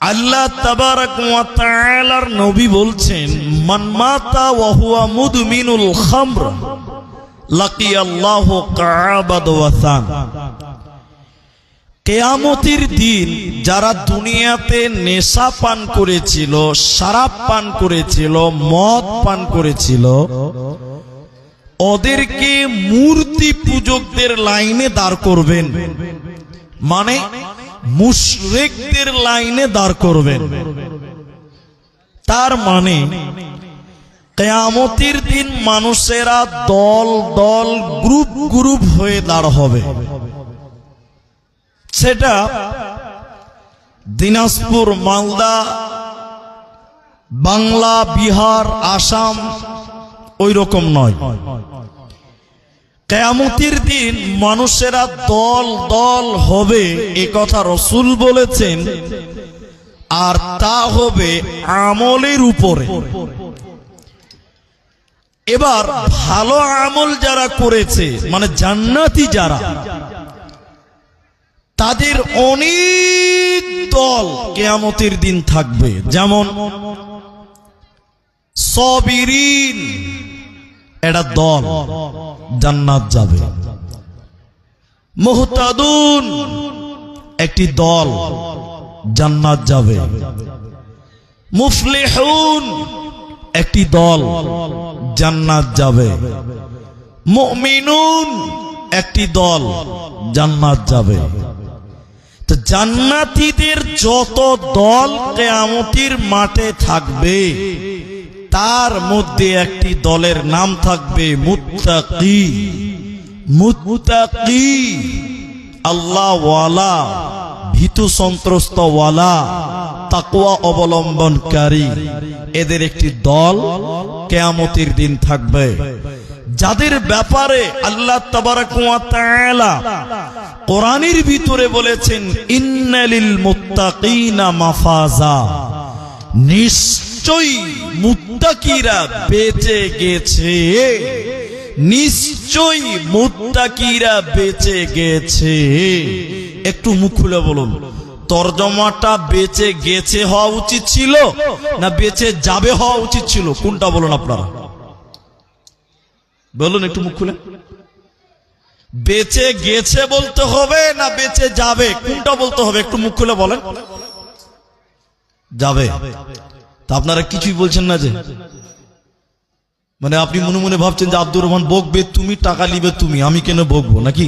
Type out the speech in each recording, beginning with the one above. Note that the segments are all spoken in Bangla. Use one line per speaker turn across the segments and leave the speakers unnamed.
আল্লাহ তাবারাক ওয়া তাআলার নবী বলছেন, মান মাতা ওয়া হুয়া মুদমিনুল খামর লাকিয়াল্লাহু কা'বাদ ওয়াসান। কিয়ামতের দিন যারা দুনিয়াতে নেশা পান করেছিল, শরাব পান করেছিল, মদ পান করেছিল, ওদেরকে মূর্তি পূজকদের লাইনে দাঁড় করবেন, মানে মুশরিকদের লাইনে দাঁড় করবেন। তার মানে কিয়ামতের দিন মানুষেরা দল দল গ্রুপ গ্রুপ হয়ে দাঁড় হবে। সেটা দিনাজপুর, মালদা, বাংলা, বিহার, আসাম ওই রকম নয়। কিয়ামতের দিন মানুষেরা দল দল হবে, এ কথা রাসূল বলেছেন, আর তা হবে আমলের উপরে। এবার ভালো আমল যারা করেছে, মানে জান্নাতি যারা, তাদের অনেক দল কিয়ামতের দিন থাকবে। যেমন সাবিরিন, এটা দল জান্নাত যাবে। মুহতাদুন, একটি দল জান্নাত যাবে। মুফলিহুন, একটি দল জান্নাত যাবে। মুমিনুন, একটি দল জান্নাত যাবে। তো জান্নাতীদের যত দল কিয়ামতের মাঠে থাকবে, তার মধ্যে একটি দলের নাম থাকবে মুত্তাকি। মুত্তাকি, আল্লাহ ওয়ালা, ভীতু সন্ত্রস্ত ওয়ালা, তাকওয়া অবলম্বনকারী, এদের একটি দল কিয়ামতের দিন থাকবে, যাদের ব্যাপারে আল্লাহ তাবারাক ওয়া তাআলা কোরআনের ভিতরে বলেছেন, ইন্নালিল মুত্তাকিনা মাফাজা, নিশ্চয়ই মুত্তাকিরা বেঁচে গেছে, নিশ্চয়ই মুত্তাকিরা বেঁচে গেছে। একটু মুখ খুলে বলুন, তরজমাটা বেঁচে গেছে হওয়া উচিত ছিল না বেঁচে যাবে হওয়া উচিত ছিল? কোনটা বলুন আপনারা, বলুন একটু মুখ খুলে। বেঁচে গেছে বলতে হবে না বেঁচে যাবে, কোনটা বলতে হবে? একটু মুখ খুলে বলেন। যাবে। তা আপনারা কিছুই বলছেন না যে, মানে আপনি মনে মনে ভাবছেন যে আব্দুর রহমান বকবে তুমি, টাকা নিবে তুমি, আমি কেন বকবো নাকি?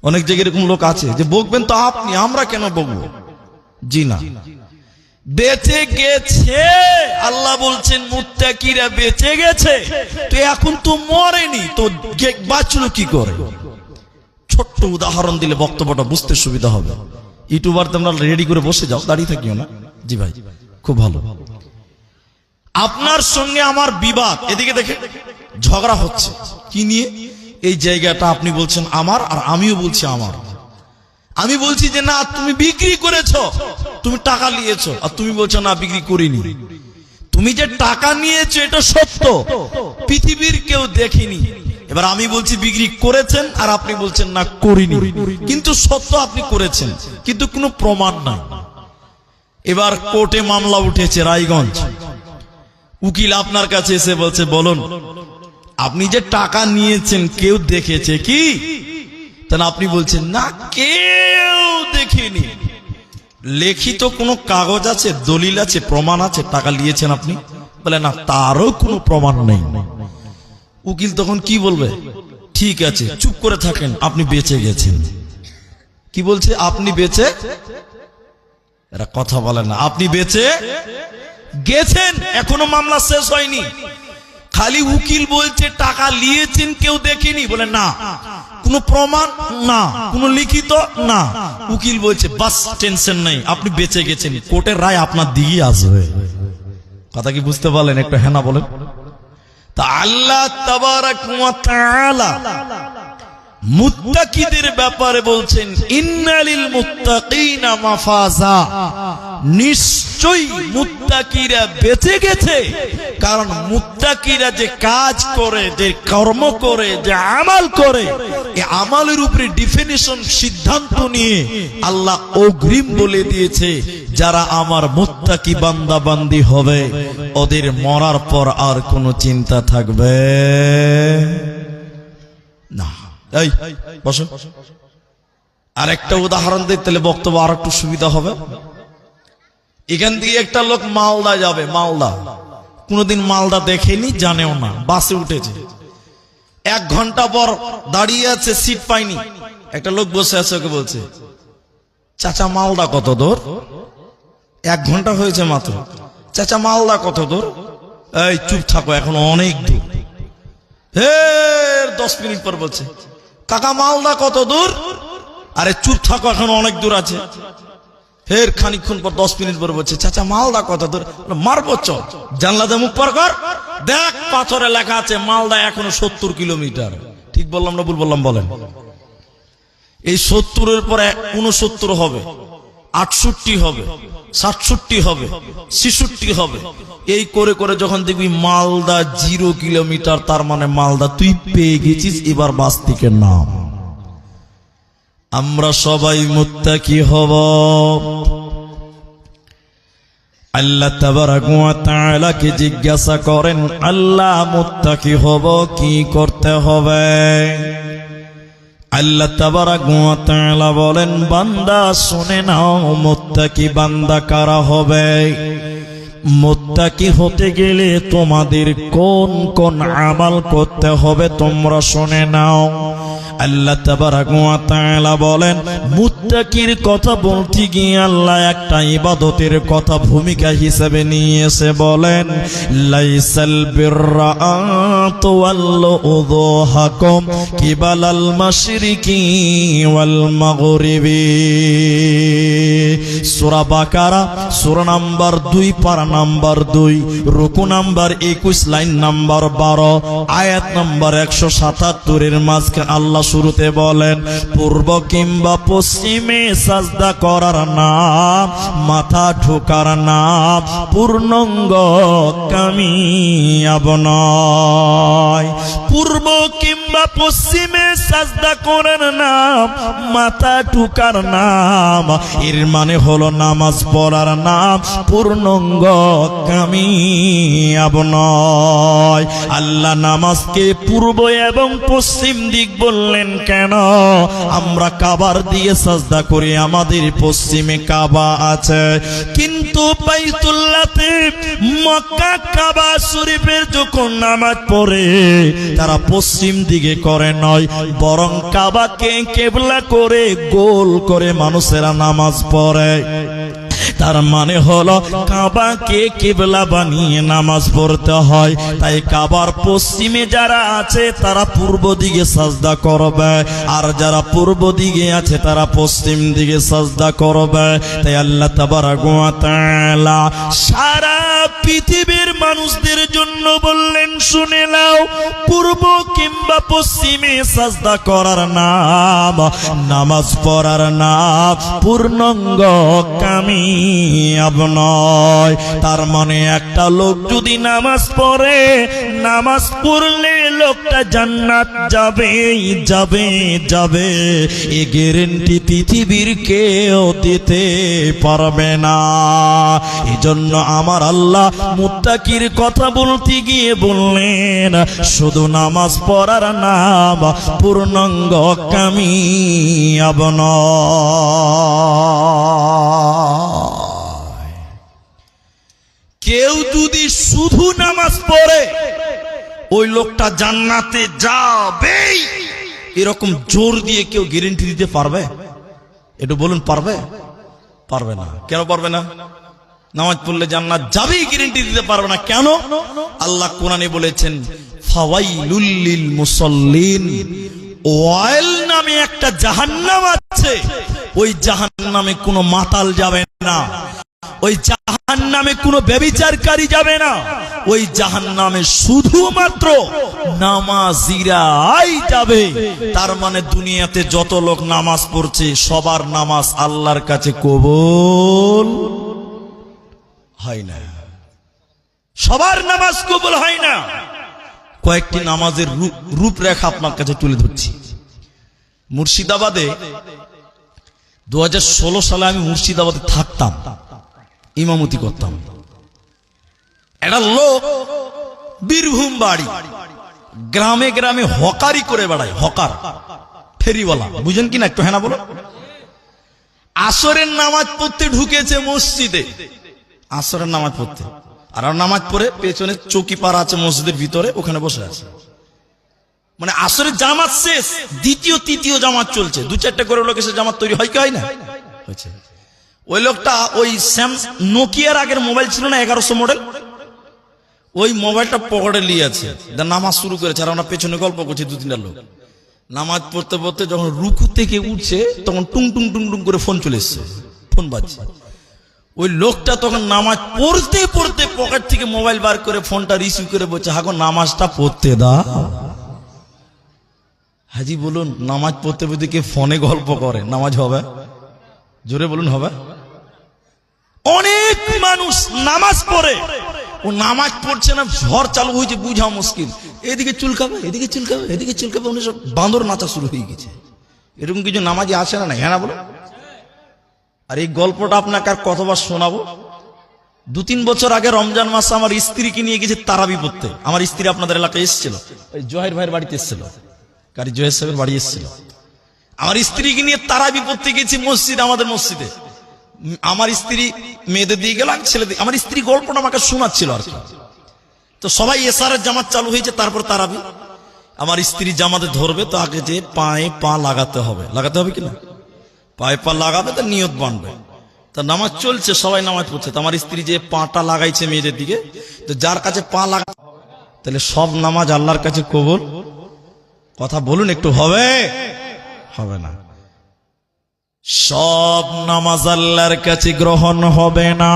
অনেক জায়গায় এরকম লোক আছে যে বকবেন তো আপনি, আমরা কেন বকবো? জি না, বেঁচে গেছে। আল্লাহ বলছেন মুত্তাকিরা বেঁচে গেছে। তো এখন তো মরেনি, তো বাঁচলো কি করে? ছোট্ট উদাহরণ দিলে বক্তব্যটা বুঝতে সুবিধা হবে। ইউটিউবার তোমরা রেডি করে বসে যাও, দাঁড়িয়ে থাকিও না। জি ভাই, খুব ভালো। আপনার সঙ্গে আমার বিবাদ, এদিকে দেখে ঝগড়া হচ্ছে কি নিয়ে? এই জায়গাটা আপনি বলছেন আমার, আর আমিও বলছি আমার। আমি বলছি যে না তুমি বিক্রি করেছো, তুমি টাকা নিয়েছো, আর তুমি বলছো না বিক্রি করিনি। তুমি যে টাকা নিয়েছো এটা সত্য, পৃথিবীর কেউ দেখেনি। এবার আমি বলছি বিক্রি করেছেন, আর আপনি বলছেন না করিনি, কিন্তু সত্য আপনি করেছেন, কিন্তু কোনো প্রমাণ নাই। এবার কোর্টে মামলা উঠেছে রায়গঞ্জ, উকিল আপনার কাছে এসে বলছে বলুন আপনি যে টাকা নিয়েছেন কেউ দেখেছে কি? তাহলে আপনি বলছেন না কেউ দেখেনি। লিখিত কোনো কাগজ আছে, দলিল আছে, প্রমাণ আছে টাকা নিয়েছেন আপনি? বলে না, তারও কোনো প্রমাণ নেই। উকিল তখন কি বলবে? ঠিক আছে চুপ করে থাকেন, আপনি বেঁচে গেছেন। কি বলছে? আপনি বেঁচে, এরা কথা বলে না, আপনি বেঁচে গেছেন। এখনো মামলা শেষ হয়নি, খালি উকিল বলছে টাকা নিয়েছেন কেউ দেখেনি। বলে না, কোনো প্রমাণ না, কোনো লিখিত না। উকিল বলছে বাস টেনশন নাই, আপনি বেঁচে গেছেন, কোর্টের রায় আপনার দিকে আসবে। কথা কি বুঝতে পারলেন? একটু হ্যাঁ না বলেন। তা আল্লাহ তাবারাক ওয়া তাআলা মুত্তাকিদের ব্যাপারে বলছেন, ইন্নালিল মুত্তাকিনা মাফাজা, নিশ্চয়ই মুত্তাকিরা বেঁচে গেছে। কারণ মুত্তাকিরা যে কাজ করে, যে কর্ম করে, যে আমাল করে, এই আমালের উপরে ডেফিনিশন সিদ্ধান্ত নিয়ে আল্লাহ অগ্রিম বলে দিয়েছে, যারা আমার মুত্তাকি বান্দা বান্দি হবে ওদের মরার পর আর কোনো চিন্তা থাকবে না। এই বসো, আর একটা উদাহরণ দিই, তাহলে বক্তব্য আর একটু সুবিধা হবে। এখান থেকে একটা লোক মালদা যাবে, মালদা কোনোদিন মালদা দেখেনি, জানেও না, বাসে উঠেছে, 1 ঘন্টা পর দাঁড়িয়ে আছে, সিট পাইনি, একটা লোক বসে আছে, ওকে বলছে, চাচা মালদা কত দূর? 1 ঘন্টা হয়েছে মাত্র, চাচা মালদা কত দূর? এই চুপ থাকো, এখন অনেক দূর। 10 মিনিট পর বলছে, কাকা মালদা কত দূর? আরে চুপ থাকো, এখন অনেক দূর আছে। ফের খানিকক্ষণ পর 10 মিনিট পর বলছে, চাচা মালদা কত দূর? মারবো, চল জানলাতে মুখ পার কর, দেখ পাথরে লেখা আছে মালদা এখনো 70 কিলোমিটার। ঠিক বললাম না ভুল বললাম বলেন? এই 70-এর পর 69 হবে, 68 হবে, 67 হবে, 66 হবে, এই করে করে যখন দেখবি মালদা 0 কিলোমিটার, তার মানে মালদা তুই পেয়ে গেছিস, এবার বাস থেকে নাম। আমরা সবাই মুত্তাকি হব। আল্লাহ তাবারাক ওয়া তাআলা কে জিজ্ঞাসা করেন, আল্লাহ মুত্তাকি হব কি করতে হবে? আল্লাহ তাবারাক ওয়া তাআলা বলেন, বান্দা শুনে নাও, মুত্তাকি বান্দা কারা হবে? মুত্তাকি হতে গেলে তোমাদের কোন কোন আমাল করতে হবে তোমরা শুনে নাও। আল্লাহ তাবারাক ওয়া তাআলা বলেন, মুত্তাকির কথা বলতে গিয়ে আল্লাহ একটা ইবাদতের কথা ভূমিকা হিসেবে নিয়ে এসে বলেন, লাইসাল বিররা আন তুওয়াল্লু উযুহাকুম কিবালাল মাশরিকি ওয়াল মাগরিবি। সূরা বাকারা সূরা নাম্বার 2 পারা নাম্বার 2, রুকু নাম্বার 21, লাইন নাম্বার 12, আয়াত নাম্বার 177 এর মাঝখানে আল্লাহ শুরুতে বলেন, পূর্ব কিংবা পশ্চিমে সাজদা করার নাম মাথা ঠোকার নাম পূর্ণাঙ্গ কামিয়াব নয়। পূর্ব কিংবা পশ্চিমে সাজদা করার নাম মাথা ঠোকার নাম, এর মানে হলো নামাজ পড়ার নাম পূর্ণাঙ্গ কামিয়াব নয়। আল্লাহ নামাজকে পূর্ব এবং পশ্চিম দিক বললেন কেন? আমরা কাবার দিয়ে সাজদা করি, আমাদের পশ্চিমে কাবা আছে, কিন্তু বাইতুল্লাহতে মক্কা কাবা শরীফের যখন নামাজ পড়ে তারা পশ্চিম দিকে করে নয়, বরং কাবাকে কিবলা করে গোল করে মানুষেরা নামাজ পড়ে। তার মানে হলো কাবাকে কিবলা বানিয়ে নামাজ পড়তে হয়। তাই কাবার পশ্চিমে যারা আছে তারা পূর্ব দিকে সাজদা করবে, আর যারা পূর্ব দিকে আছে তারা পশ্চিম দিকে সাজদা করবে। তাই আল্লাহ তাবারাক ওয়া তাআলা সারা পৃথিবীর মানুষদের জন্য বললেন, শুনে নাও, পূর্ব কিংবা পশ্চিমে সাজদা করার নাম নামাজ পড়ার নাম পূর্ণাঙ্গ কামিয়াব নয়। তার মানে একটা লোক যদি নামাজ পড়ে, নামাজ পড়লে লোকটা জান্নাত যাবেই যাবে যাবে, এই গ্যারান্টি পৃথিবীর কেউ দিতে পারবে না। এজন্য আমার আল্লাহ মুত্তাকির কথা বলতে গিয়ে বললেন, শুধু নামাজ পড়ার নাম পূর্ণাঙ্গ কামিয়াব নয়। কেউ যদি শুধু নামাজ পড়ে ওই লোকটা জান্নাতে যাবেই, এরকম জোর দিয়ে কেউ গ্যারান্টি দিতে পারবে? একটু বলুন, পারবে? পারবে না। কেন পারবে না? নামাজ পড়লে জান্নাত যাবেই গ্যারান্টি দিতে পারবে না। কেন? আল্লাহ কোরআনে বলেছেন, ফাওয়াইলুল লিল মুসাল্লিন, ওয়াইল নামে একটা জাহান্নাম আছে, ওই জাহান্নামে কোনো মাতাল যাবে না, ওই জাহান্নামে কোনো ব্যভিচারকারী যাবে না, ওই জাহান্নামে শুধুমাত্র নামাজিরাই যাবে। তার মানে দুনিয়াতে যত লোক নামাজ পড়ছে সবার নামাজ আল্লাহর কাছে কবুল হয় না। সবার নামাজ কবুল হয় না। কয়েকটি নামাজের রূপরেখা আপনার কাছে তুলে ধরছি। মুর্শিদাবাদে 2016 সালে আমি মুর্শিদাবাদে থাকতাম, ইমামতি করতাম। একটা লোক বীরভূম বাড়ি, গ্রামে গ্রামে হকারি করে বেড়ায়, হকার ফেরিওয়ালা, বুঝেন কিনা একটু হ্যাঁ না বলো। আসরের নামাজ পড়তে ঢুকেছে মসজিদে, আসরের নামাজ পড়তে, আর নামাজ পড়ে পেছনে চৌকি পাড়া আছে মসজিদের ভিতরে, ওখানে বসে আছে। মানে আসরের জামাত শেষ, দ্বিতীয় তৃতীয় জামাত চলছে, দু চারটা করে লোক এসে জামাত তৈরি হয় কি হয় না? হয়েছে। ওই লোকটা ওই নোকিয়ার আগের মোবাইল ছিল না 1100 মডেল, ওই মোবাইলটা পকেটে নিয়ে আছে, নামাজ শুরু করেছে। আর আমরা পেছনে গল্প করছি, দু তিনটা লোক নামাজ পড়তে পড়তে যখন রুকু থেকে উঠছে তখন টুং টুং টুং টুং করে ফোন চলে এসছে, ফোন বাজছে। ওই লোকটা তখন নামাজ পড়তে পড়তে পকেট থেকে মোবাইল বার করে ফোনটা রিসিভ করে বলছে, হাগো নামাজটা পড়তে দাও। হাজি বলুন, নামাজ পড়তে পড়তে কে ফোনে গল্প করে, নামাজ হবে? জোরে বলুন হবে? অনেক মানুষ নামাজ পড়ে, ও নামাজ পড়ছে না, ঝড় চালু হয়েছে, বুঝা মুশকিল, এদিকে চুলকাবে এদিকে চুলকাবে এদিকে চুলকাবে, উনি সব বাঁদর নাচা শুরু হয়ে গেছে। এরকম কিছু নামাজি আসে না? হ্যাঁ না বলো। আর এই গল্পটা আপনাকে আর কতবার শোনাবো। 2-3 বছর আগে রমজান মাসে আমার স্ত্রীকে নিয়ে গেছে তারাবি পড়তে। আমার স্ত্রী আপনাদের এলাকায় এসেছিল, ওই জহের ভাইয়ের বাড়িতে এসেছিল, কারি জহের সাহেবের বাড়ি এসেছিল। আমার স্ত্রীকে নিয়ে তারাবি পড়তে গেছি মসজিদে, আমাদের মসজিদে। আমার স্ত্রী মেয়েদের দিয়ে গেলাম, ছেলে দিয়ে, আমার স্ত্রী গল্পটা আমাকে শোনাচ্ছিল আর কি। তো সবাই এসারের জামাত চালু হয়েছে, তারপর তারাবি। আমার স্ত্রী জামাতে ধরবে, তো আগে যে পায়ে পা লাগাতে হবে, লাগাতে হবে কিনা, পায়ে পা লাগাবে তো নিয়ত বানবে। তা নামাজ চলছে, সবাই নামাজ পড়ছে, তো আমার স্ত্রী যে পাটা লাগাইছে মেয়েদের দিকে, তো যার কাছে পা লাগা, তাহলে সব নামাজ আল্লাহর কাছে কবুল? কথা বলুন একটু, হবে? হবে না। সব নামাজ আল্লাহর কাছে গ্রহণ হবে না।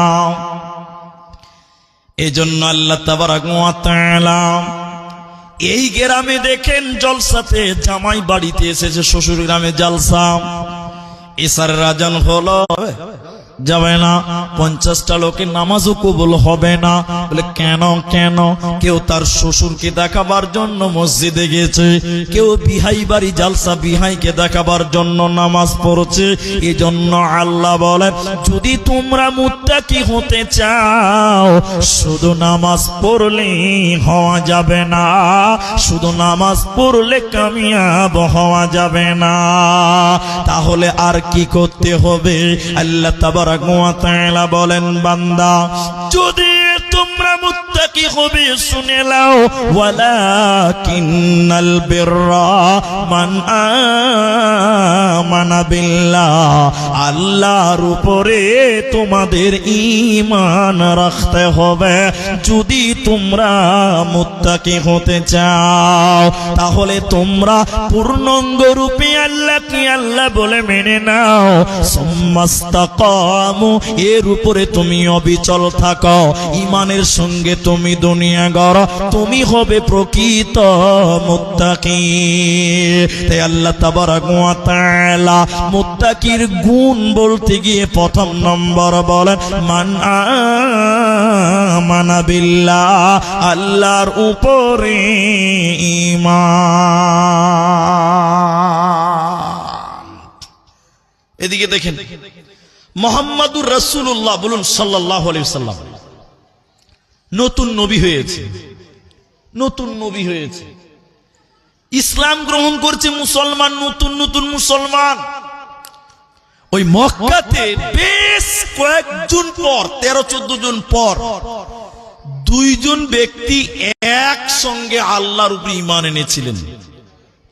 এজন্য আল্লাহ তাবারাক ওয়া তাআলা এই গ্রামে দেখেন জলসাতে, জামাই বাড়িতে এসেছে, শ্বশুর গ্রামে জালসা, এসারের আজান হলো, যাবে না, 50টা লোকের নামাজও কবুল হবে না। বলে কেন? কেন? কেউ তার শ্বশুরকে দেখাবার জন্য মসজিদে গেছে, কেউ বিহাই বাড়ি জালসা, বিহাইকে দেখাবার জন্য নামাজ পড়ছে। এজন্য আল্লাহ বলেন, যদি তোমরা মুত্তাকি হতে চাও, শুধু নামাজ পড়লে হওয়া যাবে না, শুধু নামাজ পড়লে কামিয়াব হওয়া যাবে না। তাহলে আর কি করতে হবে? আল্লাহ তাবারাক ওয়া তাআলা বলেন, বান্দা যদি তোমরা মুত্তাকি হবে, শুনে নাও, ওয়ালাকিন্নাল বিররা মান আমানা বিল্লাহ, আল্লাহর উপরে তোমাদের ঈমান রাখতে হবে। যদি তোমরা মুত্তাকি হতে চাও, তাহলে তোমরা পূর্ণাঙ্গ রূপে আল্লাহকে আল্লাহ বলে মেনে নাও। সুম্মাস্তাকামু, এর উপরে তুমি অবিচল থাকো, ঈমানের সঙ্গে তুমি দুনিয়া গড়ো, তুমি হবে প্রকৃত মুত্তাকি। তাই আল্লাহ তাবারাক ওয়া তাআলা মুত্তাকির গুণ বলতে গিয়ে প্রথম নম্বর বলেন, মান আমানা বিল্লাহ, আল্লাহর উপরে ঈমান। এদিকে দেখেন, মুহাম্মাদুর রাসূলুল্লাহ বলুন সাল্লাল্লাহু আলাইহি ওয়াসাল্লাম নতুন নবী হয়েছে, নতুন নবী হয়েছে, ইসলাম গ্রহণ করছে মুসলমান, নতুন নতুন মুসলমান। ওই মক্কাতে বেশ কয়েকজন পর, 13-14 জন পর, 2 জন ব্যক্তি একসঙ্গে আল্লাহর উপর ঈমান এনেছিলেন।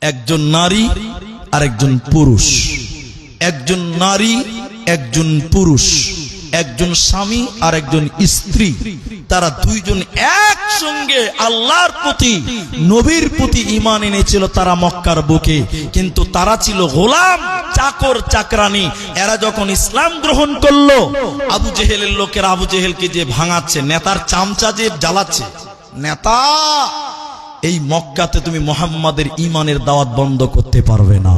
একজন নারী আর একজন পুরুষ, একজন নারী একজন পুরুষ, একজন স্বামী আর একজন স্ত্রী, তারা 2 জন একসঙ্গে আল্লাহর প্রতি, নবীর প্রতি ঈমান এনেছিল তারা মক্কার বুকে। কিন্তু তারা ছিল গোলাম, চাকর চাকরানি। এরা যখন ইসলাম গ্রহণ করলো, আবু জেহেলের লোকেরা আবু জেহেলকে যে ভাঙাচ্ছে, নেতার চামচা যে জ্বালাচ্ছে, নেতা, এই মক্কাতে তুমি মুহাম্মাদের ঈমানের দাওয়াত বন্ধ করতে পারবে না।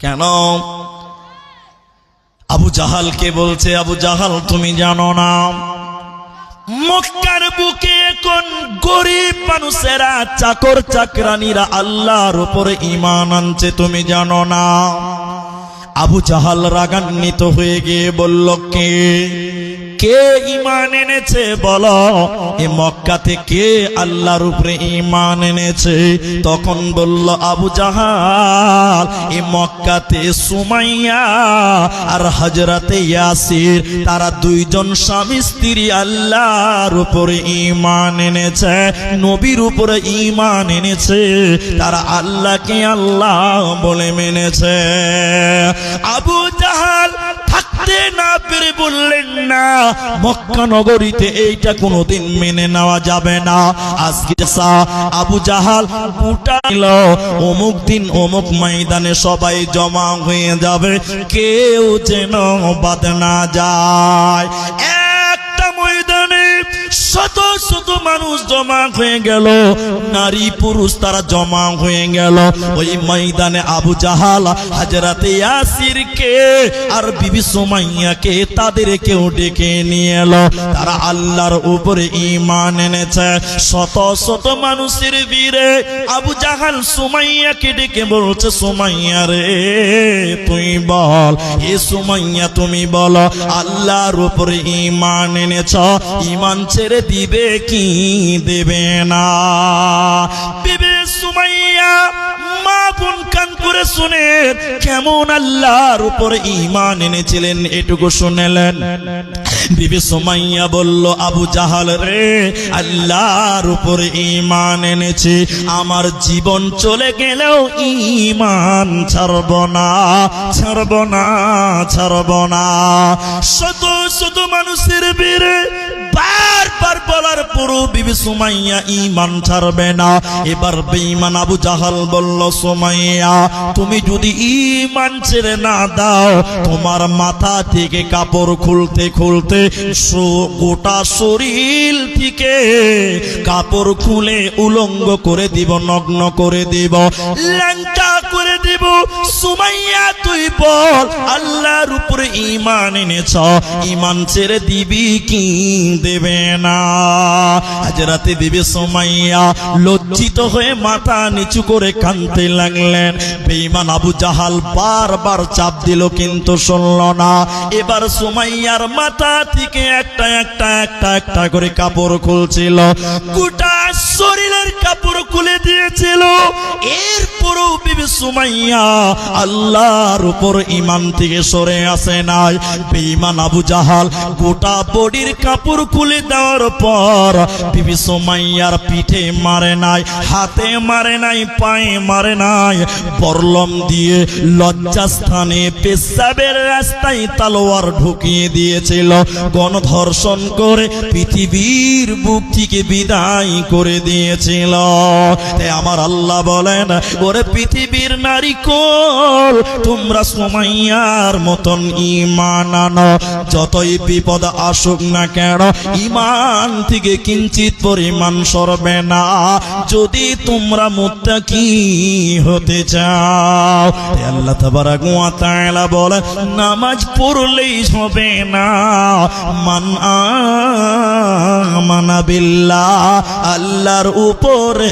কেন? আবু জাহালকে বলছে, আবু জাহাল তুমি জানো না মক্কার বুকে এখন গরিব মানুষেরা, চাকর চাকরানিরা আল্লাহর উপরে ঈমান আনছে, তুমি জানো না? আবু জাহাল রাগান্বিত হয়ে গিয়ে বলল, কে কে ঈমান এনেছে বলো, এ মক্কাতে কে আল্লাহর উপরে ঈমান এনেছে? তখন বলল আবু জাহাল, এ মক্কাতে সুমাইয়া আর হযরতে ইয়াসির, তারা দুইজন স্বামী স্ত্রী আল্লাহর উপরে ঈমান এনেছে, নবীর উপরে ঈমান এনেছে, তারা আল্লাহকে আল্লাহ বলে মেনেছে। আবু জাহাল থাকতে না পেরে বললেন, না, মক্কা নগরীতে এইটা কোনোদিন মেনে নেওয়া যাবে না। আজকে আবু জাহাল গোটা নিল, অমুক দিন অমুক ময়দানে সবাই জমা হয়ে যাবে, কেউ যেন বাদ না যায়। একটা ময়দানে শত শত মানুষ জমা হয়ে গেল, নারী পুরুষ তারা জমা হয়ে গেল। ওই ময়দানে আবু জাহাল হযরতে ইয়াসিরকে আর বিবি সুমাইয়াকে তাদেরকেও ডেকে নিয়ে এলো। তারা আল্লাহর উপরে ঈমান এনেছে। শত শত মানুষের ভিড়ে আবু জাহাল সুমাইয়াকে ডেকে বলছে, সুমাইয়া রে তুই বল, এ সুমাইয়া তুমি বলো, আল্লাহর উপরে ঈমান এনেছ, ঈমান ছেড়ে দিবে কি দেবে না? বিবি সুমাইয়া মা বোন কান করে শুনে কেমন আল্লাহর উপরে ঈমান এনেছিলেন এটুকু শুনলেন। বিবি সুমাইয়া বলল, আবু জাহাল রে, আল্লাহর উপরে ঈমান এনেছি, আমার জীবন চলে গেলেও ঈমান ছাড়ব না, ছাড়ব না, ছাড়ব না। শত শত মানুষের ভিড়ে বারবার বলার পরও বিবি সুমাইয়া ঈমান ছাড়বে না। এবার বেঈমান আবু জাহাল বলল, সুমাইয়া তুমি যদি ঈমান ছেড়ে না দাও, তোমার মাথা থেকে কাপড় খুলতে খুলতে গোটা শরীর থেকে কাপড় খুলে উলঙ্গ করে দিব, নগ্ন করে দিব, ল্যাংটা করে দিব। সুমাইয়া তুই বল, আল্লাহর উপরে ঈমান এনেছ, ঈমান ছেড়ে দিবি কি দেবে না? হযরতে বিবি সুমাইয়া লজ্জিত হয়ে মাথা নিচু করে কাঁদতে লাগলেন। বেঈমান আবু জাহাল বারবার চাপ দিল কিন্তু শুনল না। এবার সুমাইয়ার মাথা থেকে একটা একটা একটা একটা করে কাপড় খুলছিল, গোটা শরীরের কাপড় খুলে দিয়েছিল। এরপরও বিবি সুমাইয়া আল্লাহর উপর ঈমান থেকে সরে আসে নাই। বেঈমান আবু জাহাল গোটা বডির কাপড় খুলে দেওয়ার পর বিবি সুমাইয়ার পিঠে মারে নাই, হাতে মারে নাই, পায়ে মারে নাই, বরলম দিয়ে লজ্জাস্থানে পেশাবের রাস্তায় তলোয়ার ঢুকিয়ে দিয়েছিল। গণধর্ষণ করে পৃথিবীর বুক থেকে বিদায় করে দিয়েছিল। তাই আমার আল্লাহ বলেন, ওরে পৃথিবীর নারী কোল, তোমরা সুমাইয়ার মতন ঈমান আনো, যতই বিপদ আসুক না কেন ঈমান থেকে কিঞ্চিত পরিমাণ সরবে না, যদি তোমরা মুত্তাকি হতে চাও। আল্লাহ তাবারাক ওয়া তাআলা বলে, নামাজ পড়লেই হবে না, মান আমানা বিল্লাহ, আল্লাহর উপরে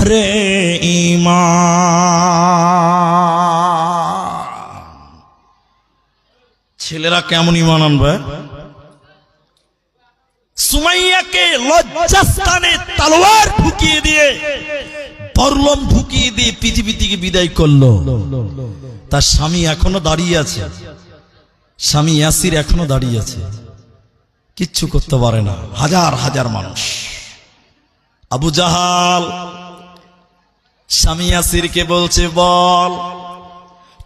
রে ঈমান। ছেলেরা কেমন ঈমান আনবে? সুমাইয়াকে লজ্জাস্থানে তলোয়ার ঢুকিয়ে দিয়ে, বরলম ঢুকিয়ে দিয়ে পৃথিবী থেকে বিদায় করলো। তার স্বামী এখনো দাঁড়িয়ে আছে, স্বামী ইয়াসির এখনো দাঁড়িয়ে আছে, কিচ্ছু করতে পারে না। হাজার হাজার মানুষ। আবু জাহাল স্বামী ইয়াসিরকে বলছে, বল,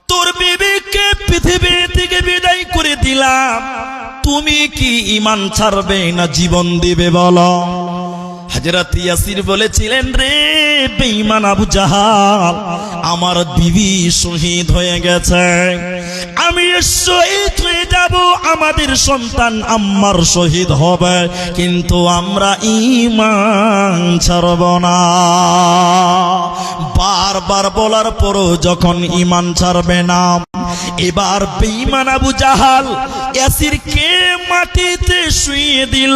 তোর বিবিকে পৃথিবী থেকে বিদায় করে দিলাম, তুমি কি ঈমান ছাড়বে না জীবন দিবে বলো? হযরত ইয়াসির বলেছিলেন, রে বেঈমান আবু জাহাল, আমার বিবি শহীদ হয়ে গেছে, আমি শহীদ হয়ে যাব, আমাদের সন্তান আম্মার শহীদ হবে, কিন্তু আমরা ঈমান ছাড়ব না। বারবার বলার পরও যখন ঈমান ছাড়বে না, এবার বেঈমান আবু জাহাল ইয়াসিরকে মাটিতে শুইয়ে দিল।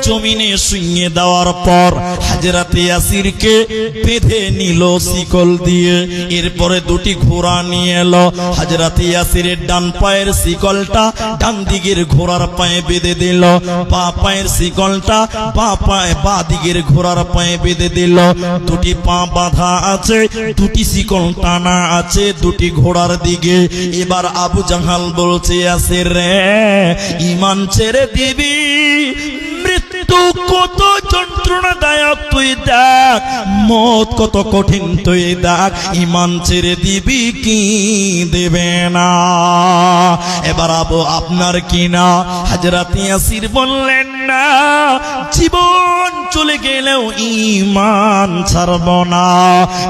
জমিনে শুইয়ে দেওয়ার পর হযরতে ইয়াসিরকে বেঁধে নিল শিকল দিয়ে। এরপরে দুটি ঘোড়া নিয়ে এলো। হযরতে ইয়াসিরের ডান পায়ের শিকলটা ডান দিকের ঘোড়ার পায়ে বেঁধে দিল, বাঁ পায়ের শিকলটা বাঁ দিকের ঘোড়ার পায়ে বেঁধে দিল। দুটি পা বাঁধা আছে, দুটি শিকল টানা আছে দুটি ঘোড়ার দিকে। এবার আবু জাহাল বলছে, ইয়াসির রে, ঈমান ছেড়ে দিবি, মৃত্যু কত যন্ত্রণাদায়ক তুই দেখ, মত কত কঠিন তুই দেখ, ঈমান ছেড়ে দিবি কি দেবে না? এবার আপনার কি না? হযরত ইয়াসির বললেন, না, জীবন চলে গেলেও ঈমান ছাড়ব না।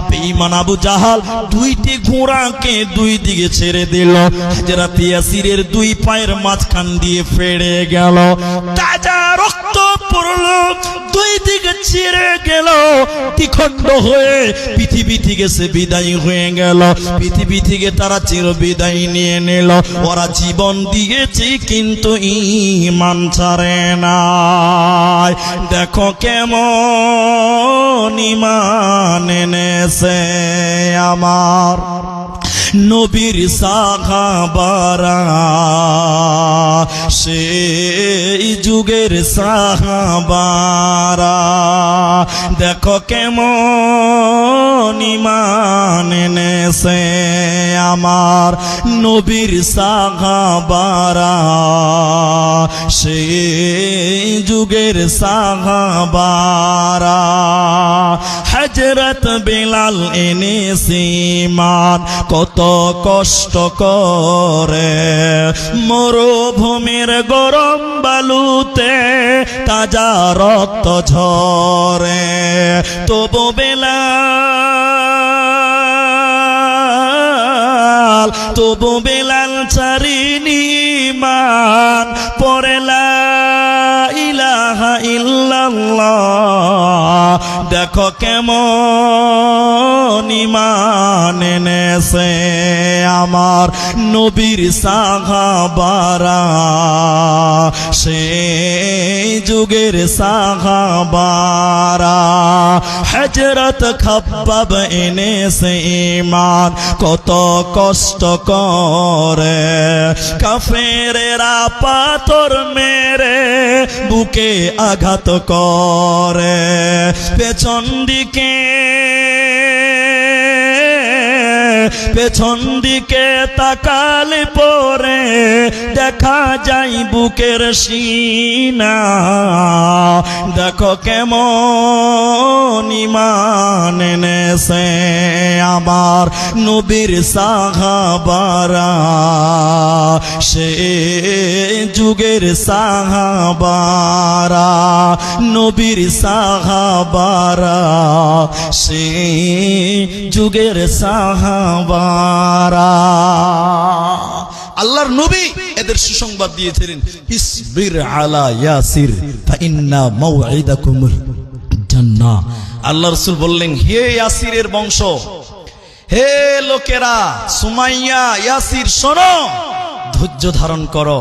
বেঈমান আবু জাহাল দুইটি ঘোড়াকে দুই দিকে ছেড়ে দিল। হযরত ইয়াসিরের দুই পায়ের মাঝখান দিয়ে ফেড়ে গেল, তাজা রক্ত পড়লো, দুই দিকে ছিঁড়ে গেল, দ্বিখণ্ড হয়ে পৃথিবী থেকে সে বিদায় হয়ে গেল। পৃথিবী থেকে তারা চির বিদায় নিয়ে নিল। ওরা জীবন দিয়েছে কিন্তু ঈমান ছাড়ে না। দেখো কেমন ঈমান এনেছে আমার নবীর সাহাবারা, সেই যুগের সাহাবারা। দেখো কেমন ঈমান এনেছে আমার নবীর সাহাবারা, সেই যুগের সাহাবারা। হযরত বেলাল এনেছে ঈমান কত কষ্ট করে, মরুভূমির গরম বালুতে তাজা রক্ত ঝরে, তবু বেলাল ছাড়েনি ঈমান, পড়ে লা ইলাহা ইল্লাল্লাহ। দেখো কেমন ঈমান এনেছে আমার নবীর সাহাবারা, সেই যুগের সাহাবারা। হযরত খাব্বাব এনেছে ঈমান কত কষ্ট করে, কাফেরেরা পাথর মেরে বুকে আঘাত করে, পেছন দিকে তাকালে পরে দেখা যায় বুকের সিনা। দেখো কেমন ঈমান এনেছে আমার নবীর সাহাবারা, সেই যুগের সাহাবারা, নবীর সাহাবারা, সেই যুগের সাহাবারা। আল্লাহর নবী এদের সুসংবাদ দিয়েছিলেন, ইসবির আলা ইয়াসির ফাইন্না মাউইদাকুমুল জান্নাহ। আল্লাহ রাসূল বললেন, হে ইয়াসিরের বংশ, হে লোকেরা, সুমাইয়া, ইয়াসির, শোনো, ধৈর্য ধারণ করো।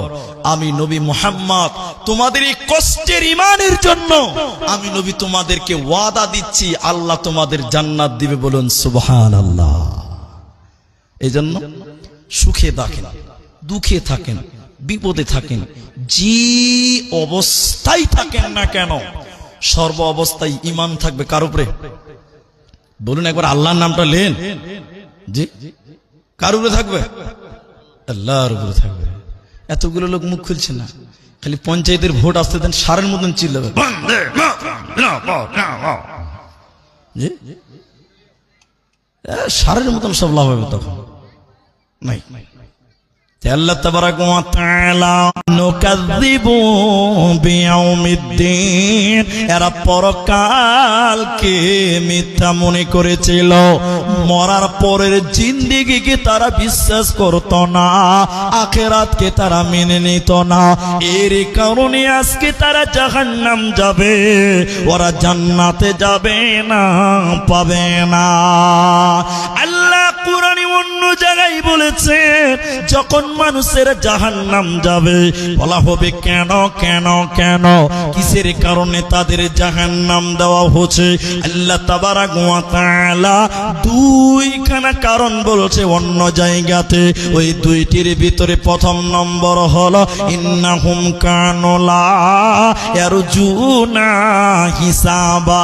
আমি নবী মুহাম্মদ তোমাদের এই কষ্টের ঈমানের জন্য আমি নবী তোমাদেরকে ওয়াদা দিচ্ছি, আল্লাহ তোমাদের জান্নাত দিবে। বলুন সুবহানাল্লাহ। এই জন্য সুখে থাকেন, দুঃখে থাকেন, বিপদে থাকেন, যে অবস্থায় থাকেন না কেন, সর্ব অবস্থায় ঈমান থাকবে কার উপরে? বলুন একবার আল্লাহর নামটা নেন। জি, কার উপরে থাকবে? আল্লাহর উপরে থাকবে। এতগুলো লোক মুখ খুলছে না, খালি পঞ্চায়েতের ভোট আসতে দেন, সারের মতন চিল্লাবে, সারের মতন সব লাভ হবে তখন নাই। আল্লাহ তাবারাক ওয়া তাআলা নুকাযযিবু বিয়াউমিদ্দিন, এরা পরকালকে মিথ্যা মনে করেছিল, মরার পরের জিন্দেগিকে তারা বিশ্বাস করত না, আখিরাতকে তারা মেনে নিত না। এর কারণে আজকে তারা জাহান্নাম যাবে, ওরা জান্নাতে যাবে না, পাবে না। আল্লাহ কুরআনে অন্য জায়গায় বলেছেন যখন মানুষের জাহান্নাম যাবে বলা হবে কেন কেন কেন, কিসের কারণে তাদের জাহান্নাম দেওয়া হচ্ছে। আল্লাহ তাবারাক ওয়া তাআলা দুইখানা কারণ বলছে অন্য জায়গাতে। ওই দুইটির ভিতরে প্রথম নম্বর হলো ইন্নাহুম কানু লা ইয়ারজুনা হিসাবা,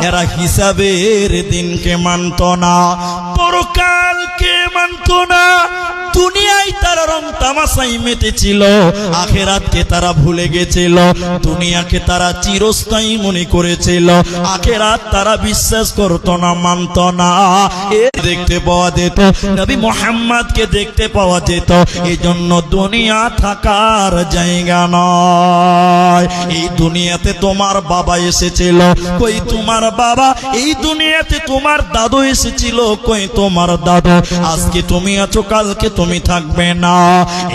এরা হিসাবের দিনকে মানত না, পরকালকে মানত না। দুনিয়ায় তারা রং তামাশাই মেতেছিল, আখেরাতকে তারা ভুলে গেছিল। দুনিয়াকে তারা চিরস্থায়ী মনে করেছিল, আখেরাত তারা বিশ্বাস করত না, মানত না। এ দেখতে পাওয়া যেত, নবী মুহাম্মদকে দেখতে পাওয়া যেত। এই জন্য দুনিয়া থাকার জায়গা নয়। এই দুনিয়াতে তোমার বাবা এসেছিল, কই তোমার বাবা? এই দুনিয়াতে তোমার দাদু এসেছিল, কই তোমার দাদু? আজকে তুমি আছো, কালকে তুমি থাকবে না।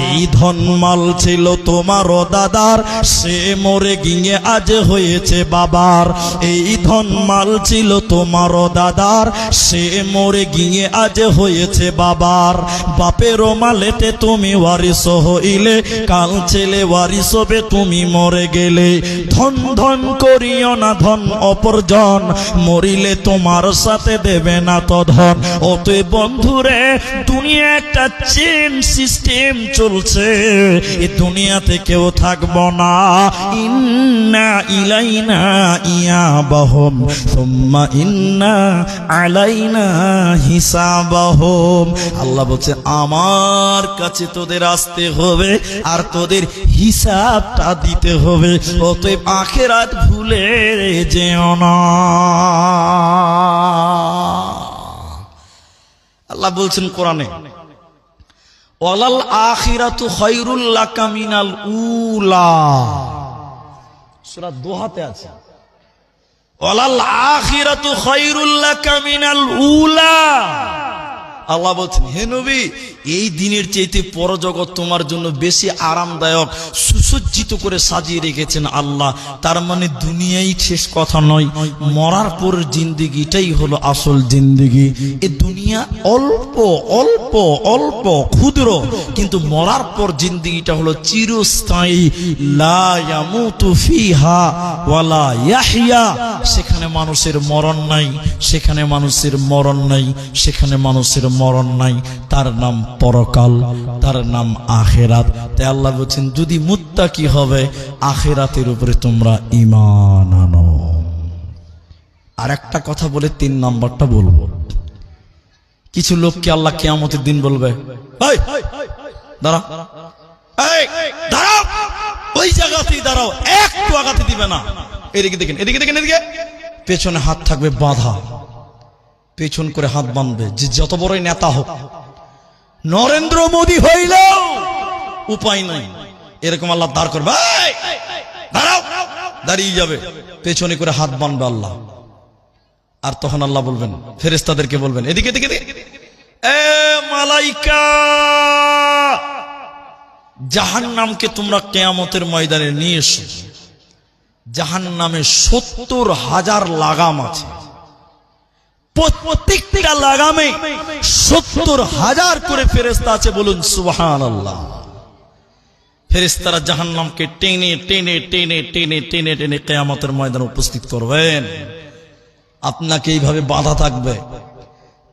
এই ধনমাল ছিল তোমারও দাদার, সে মরে গিয়ে আজ হয়েছে বাবার। এই ধনমাল ছিল তোমারও দাদার, সে মরে গিয়ে আজ হয়েছে বাবার। বাপেরও মালেতে তুমি ওয়ারিস হইলে, কাল ছেলে ওয়ারিস হবে তুমি মরে গেলে। ধন ধন করিও না ধন অপরজন, মরিলে তোমার সাথে দেবে না তো ধন। অতএব বন্ধুরে, দুনিয়া একটা চেন সিস্টেম চলছে, এই দুনিয়াতে কেউ থাকবো না। ইন্না ইলাইনা ইয়াবাহুম সুম্মা ইন্না আলাইনা হিসাবাহুম। আল্লাহ বলছে আমার কাছে তোদের আসতে হবে আর তোদের হিসাবটা দিতে হবে। অতএব আখিরাত ভুলে যেও না। আল্লাহ বলছেন কোরআনে, ওয়ালাল আখিরাতু খায়রুল লাকা মিনাল উলা। সূরা দোহাতে আছে, ওয়ালাল আখিরাতু খায়রুল লাকা মিনাল উলা। আল্লাহ বলছেন, হে নবী, এই দিনের চাইতে পরজগৎ তোমার জন্য বেশি আরামদায়ক, সুসজ্জিত করে সাজিয়ে রেখেছেন আল্লাহ। তার মানে দুনিয়াই শেষ কথা নয়, মরার পর জিন্দেগিটাই হলো আসল জিন্দেগি। এ দুনিয়া অল্প অল্প অল্প ক্ষুদ্র, কিন্তু মরার পর জিন্দেগিটা হলো চিরস্থায়ী। লা ইয়ামুতু ফিহা ওয়ালা ইয়াহইয়া। সেখানে মানুষের মরণ নাই, সেখানে মানুষের মরণ নাই, সেখানে মানুষের মরণ নাই। তার নাম পরকাল, তার নাম আখেরাত। তাই আল্লাহ বলছেন, যদি মুত্তাকি হবে আখেরাতের উপরে তোমরা ঈমান আনো। আর একটা কথা বলে 3 নাম্বারটা বলবো। কিছু লোককে আল্লাহ কিয়ামতের দিন বলবে, এই দাঁড়াও, এই দাঁড়াও, ওই জায়গাতেই দাঁড়াও, একটু আগাতে দিবে না। এদিকে দেখেন, এদিকে দেখেন, এদিকে। পেছনে হাত থাকবে বাঁধা, পেছন করে হাত বাঁধবে। যে যত বড়ই নেতা হোক, নরেন্দ্র মোদী হইলেও উপায় নাই, এরকম আল্লাহ দাঁড় করবে, দাঁড়াও, দাঁড়িয়ে যাবে, পেছনে করে হাত বাঁধবে আল্লাহ। আর তখন আল্লাহ বলবেন, ফেরেশতাদেরকে বলবেন, এদিকে এদিকে, এ মালাইকা, জাহান্নামকে তোমরা কিয়ামতের ময়দানে নিয়ে এসো। জাহান্নামে 70,000 লাগাম আছে, প্রত্যেকটা লাগামে 70,000 করে ফেরেশতা আছে। বলুন সুবহানাল্লাহ। ফেরেশতারা জাহান্নামকে টেনে টেনে টেনে টেনে টেনে টেনে কিয়ামতের ময়দানে উপস্থিত করবেন। আপনাকে এইভাবে বাধা থাকবে।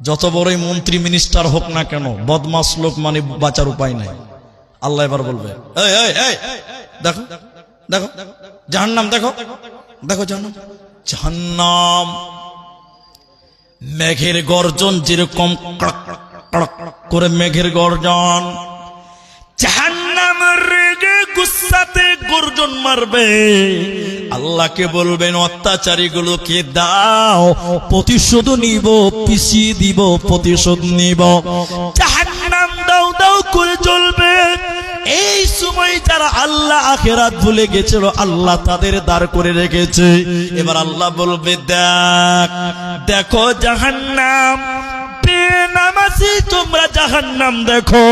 যত বড়ই মন্ত্রী মিনিস্টার হোক না কেন, বদমাস লোক মানে বাঁচার উপায় নাই। আল্লাহ এবার বলবে, এই এই এই দেখো দেখো জাহান্নাম, দেখো দেখো জাহান্নাম। জাহান্নাম মেঘের গর্জন যেরকম করে মেঘের গর্জন, জাহান্নামের রেগে গুসাতে গর্জন মারবে। আল্লাহকে বলবেন, অত্যাচারী গুলোকে দাও, প্রতিশোধ নিব, পিছিয়ে দিব, প্রতিশোধ নিব। জাহান্নাম দাও দাও করে জ্বলবে। এই সময় যারা আল্লাহ আখিরাত ভুলে গেছিল, আল্লাহ তাদের দাঁড় করে রেখেছে। এবার আল্লাহ বলবে, দেখ দেখো জাহান্নাম, বেনামাজি তোমরা জাহান্নাম দেখো।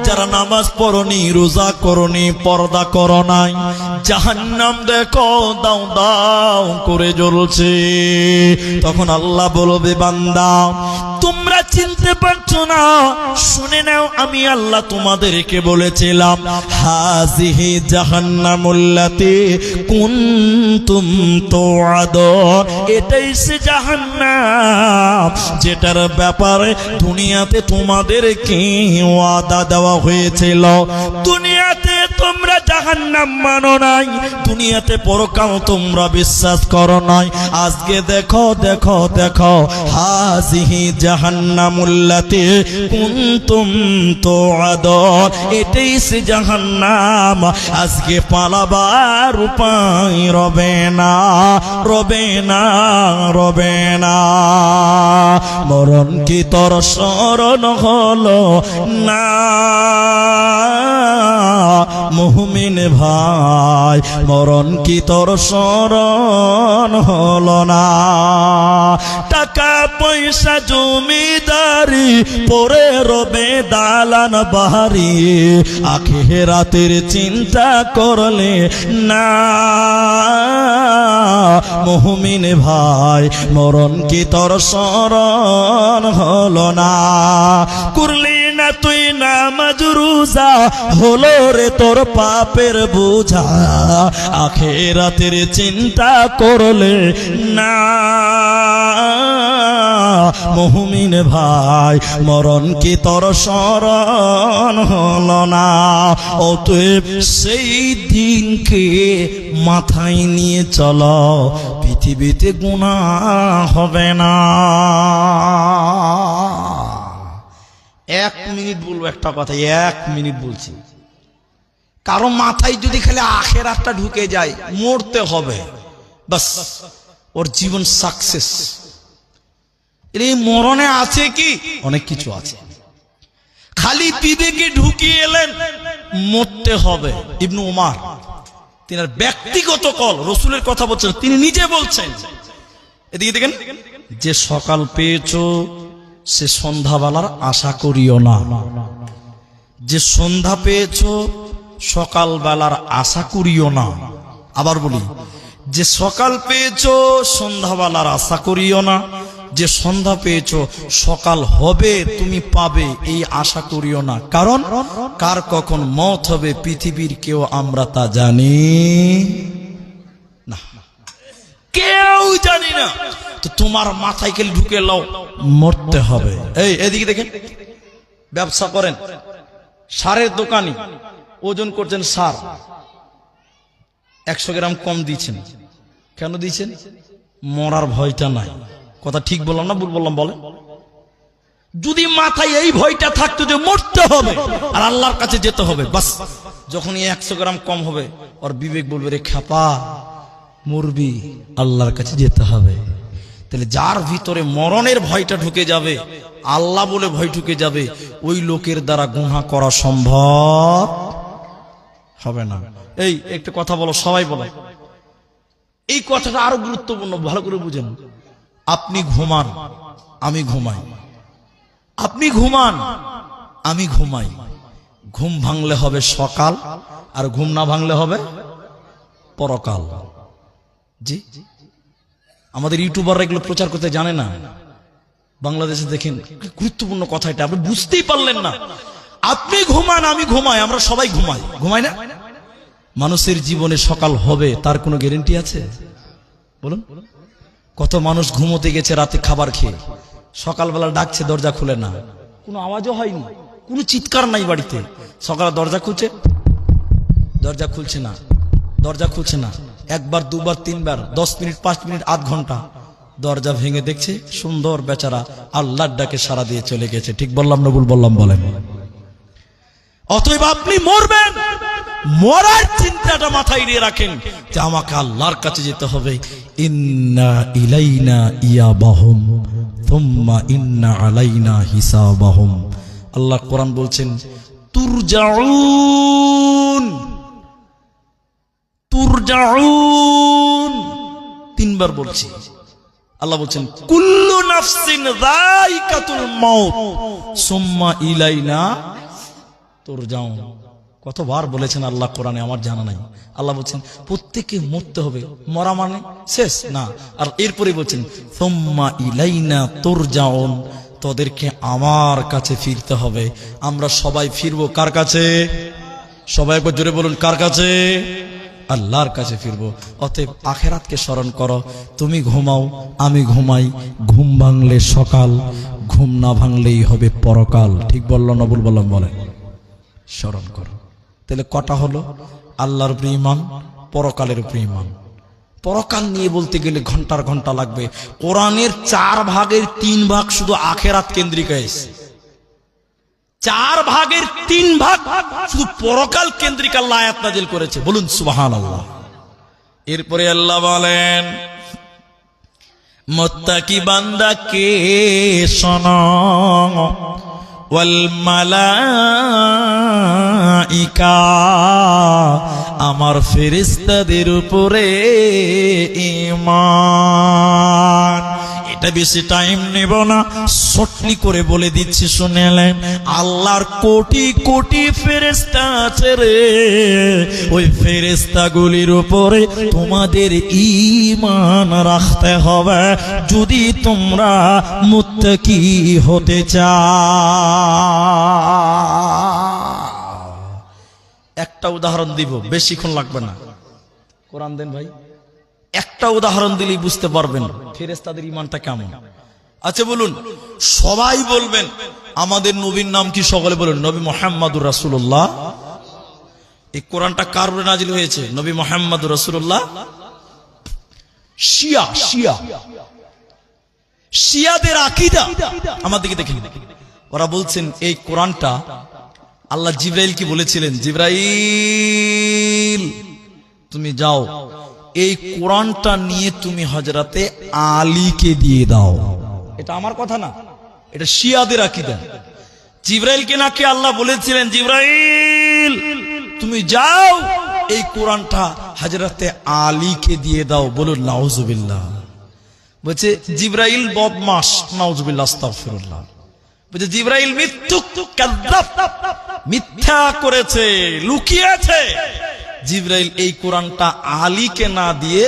যারা নামাজ পড়নি, রোজা করনি, পর্দা করো নাই, জাহান্নাম দেখো দাও দাও করে জ্বলছে। তখন আল্লাহ বলবে, বান্দা তোমরা তোমরা চিনতে পারছো না, শুনে নাও, আমি আল্লাহ তোমাদেরকে বলেছিলাম হাযিহি জাহান্নামুল্লাতী কুনতুম তুআদুন, এটাই সে জাহান্নাম যেটার ব্যাপারে দুনিয়াতে তোমাদেরকে ওয়াদা দেওয়া হয়েছিল। দুনিয়াতে তোমরা জাহান্নাম মানো নাই, দুনিয়াতে পরকাল তোমরা বিশ্বাস করো নাই। আজকে দেখো দেখো দেখো, হাযিহি জাহান্নামুল্লাতী কুনতুম তুআদুন, এটাই সে জাহান্নাম। আজকে পালাবার উপায় রবে না, রবে না, রবে না। মরণ কি তোর স্মরণ হলো না মুমিন ভাই, মরণ কি তোর স্মরণ হলো না? টাকা পয়সা জমিদারি পরে রবে দালান বাড়ি, আখিরাতের চিন্তা করলে না মুমিন ভাই, মরণ কি তোর স্মরণ হলো না? করলি না তুই নামাজ রোজা, হলো রে তোর পাপের বোঝা, আখিরাতের চিন্তা করলে না মুমিন ভাই, মরণ কি তোর স্মরণ হলো না? অতএব সেই দিনকে মাথায় নিয়ে চলো, পৃথিবীতে গুনাহ হবে না। 1 মিনিট বলবো একটা কথা, 1 মিনিট বলছি। কারো মাথায় যদি খালি আখিরাতটা ঢুকে যায়, মরতে হবে, বাস ওর জীবন সাকসেস। এই মরণে আছে কি? অনেক কিছু আছে। খালি বিবেকে ঢুকিয়ে এলেন মরতে হবে। ইবনে উমর তিনার ব্যক্তিগত কল, রসুলের কথা বলছেন, তিনি নিজে বলছেন, এদিকে দেখেন, যে সকাল পেয়েছো সে সন্ধ্যাবেলার আশা করিও না। যে সন্ধ্যা পেয়েছো সকালবেলার আশা করিও না। আবার বলি, যে সকাল পেয়েছো সন্ধ্যাবেলার আশা করিও না। যে সন্ধ্যা পেয়েছো সকাল হবে, তুমি পাবে, এই আশা করিও না। কারণ কার কখন মত হবে পৃথিবীর কেউ আমরা তা জানি না, কেউ জানি না। তো তোমার মাথায় খেলে ঢুকে লাও মরতে হবে। এই এদিকে দেখেন, ব্যবসা করেন, সারের দোকানি, ওজন করছেন সার, 100 গ্রাম কম দিচ্ছেন। কেন দিচ্ছেন? মরার ভয়টা নাই। কথা ঠিক বললাম না ভুল বললাম বলেন? যদি মাথায় এই ভয়টা থাকতো যে মরতে হবে আর আল্লাহর কাছে যেতে হবে, বাস যখনই 100 গ্রাম কম হবে ওর বিবেক বলবে রে খাপা মরবি, আল্লাহর কাছে যেতে হবে। তাহলে যার ভিতরে মরণের ভয়টা ঢুকে যাবে, আল্লাহ বলে ভয় ঢুকে যাবে, ওই লোকের দ্বারা গুনাহ করা সম্ভব হবে না। এই একটা কথা বলো, সবাই বলো, এই কথাটা আরো গুরুত্বপূর্ণ, ভালো করে বুঝেন। আপনি ঘুমান, আমি ঘুমাই, আপনি ঘুমান, আমি ঘুমাই। ঘুম ভাঙলে হবে সকাল, আর ঘুম না ভাঙলে হবে পরকাল। জি, আমাদের ইউটিউবাররা এগুলো প্রচার করতে জানে না। বাংলাদেশে দেখেন, গুরুত্বপূর্ণ কথা এটা, আপনি বুঝতেই পারলেন না। আপনি ঘুমান, আমি ঘুমাই, আমরা সবাই ঘুমাই, ঘুমাই না? মানুষের জীবনে সকাল হবে তার কোনো গ্যারান্টি আছে? বলুন। কত মানুষ ঘুমোতে গেছে রাতে খাবার খেয়ে, সকালবেলা ডাকছে, দরজা খুলে না, কোনো আওয়াজও হয়নি, কোনো চিৎকার নাই বাড়িতে। সকালে দরজা খুলছে, দরজা খুলছে না, দরজা খুলছে না, একবার দুবার তিনবার, 10 মিনিট 5 মিনিট আধ ঘন্টা, দরজা ভেঙে দেখছে সুন্দর বেচারা আল্লাহর ডাকে সাড়া দিয়ে চলে গেছে। ঠিক বললাম না ভুল বললাম বলেন? অতএব আপনি মরবেন, মরার চিন্তাটা মাথায় নিয়ে রাখেন যে আমাকে আল্লাহর কাছে যেতে হবে। ইন্না ইলাইনা ইয়াবাহুম থুম্মা ইন্না আলাইনা হিসাবাহুম। আল্লাহ কোরআন বলছেন তুরজাউন, তুরজাউন, 3 বার বলছি। আল্লাহ বলছেন কুল্লু নাফসিন যায়িকাতুল মাউত সুম্মা ইলাইনা তুরজাউন। কতবার বলেছেন আল্লাহ কোরআনে আমার জানা নাই। আল্লাহ বলছেন প্রত্যেককে মরতে হবে, মরা মানে শেষ না। আর এরপরে বলছেন সুম্মা ইলাইনা তুরজাউন, তোদেরকে আমার কাছে ফিরতে হবে। আমরা সবাই ফিরবো কার কাছে? সবাই একবার জোরে বলুন, কার কাছে? আল্লাহর কাছে ফিরবো। অতএব আখেরাতকে স্মরণ করো। তুমি ঘুমাও, আমি ঘুমাই, ঘুম ভাঙলে সকাল, ঘুম না ভাঙলেই হবে পরকাল। ঠিক বললো না ভুল বললাম? বলেন। স্মরণ করো। তাহলে কটা হলো? আল্লাহর উপরে ঈমান, পরকালের উপরে ঈমান। পরকাল নিয়ে বলতে গেলে ঘন্টার ঘন্টা লাগবে। কোরআনের 4 ভাগের 3 ভাগ শুধু আখেরাত কেন্দ্রিক হয়েছে। 4 ভাগের 3 ভাগ শুধু পরকাল কেন্দ্রিক আল্লাহ আয়াত নাযিল করেছে। বলুন সুবহানাল্লাহ। এরপরে আল্লাহ বলেন, মুত্তাকি বান্দাকে শোনো, ওয়াল মালাইকা, আমার ফেরেশতাদের উপরে ঈমান। এটা বেশি টাইম নেব না, শর্টলি করে বলে দিচ্ছি, শুনেলেন। আল্লাহর কোটি কোটি ফেরেশতা আছে রে, ওই ফেরেশতাগুলির উপরে তোমাদের ঈমান রাখতে হবে যদি তোমরা মুত্তাকি হতে চাও। একটা উদাহরণ দিব, বেশিক্ষণ লাগবে না। কোরআন দেন ভাই। একটা উদাহরণ দিলেই বুঝতে পারবেন ফেরেশতাদের ঈমানটা কেমন। আচ্ছা বলুন, সবাই বলবেন আমাদের নবীর নাম কি? সকলে বলুন নবী মুহাম্মদুর রাসূলুল্লাহ। এই কোরআনটা কার উপরে নাজিল হয়েছে? নবী মুহাম্মদুর রাসূলুল্লাহ। শিয়াদের আকীদা আমার দিকে দেখেন। ওরা বলছেন এই কোরআনটা আল্লাহ জিবরাইলকে বলেছিলেন, জিবরাইল তুমি যাও, এই কোরআনটা নিয়ে তুমি হযরতে আলীকে দিয়ে দাও। এটা আমার কথা না, এটা শিয়াদের আকীদা। জিবরাইলকে নাকি আল্লাহ বলেছিলেন, জিবরাইল তুমি যাও, এই কোরআনটা হযরতে আলীকে দিয়ে দাও। বলুন নাউজুবিল্লাহ। বলছে জিবরাইল বদমাশ, নাউজুবিল্লাহ, আস্তাগফিরুল্লাহ। বলছে জিবরাইল মিথ্যুক, কাযযাব, মিথ্যা করেছে, লুকিয়েছে। জিবরাইল এই কোরআনটা আলীকে না দিয়ে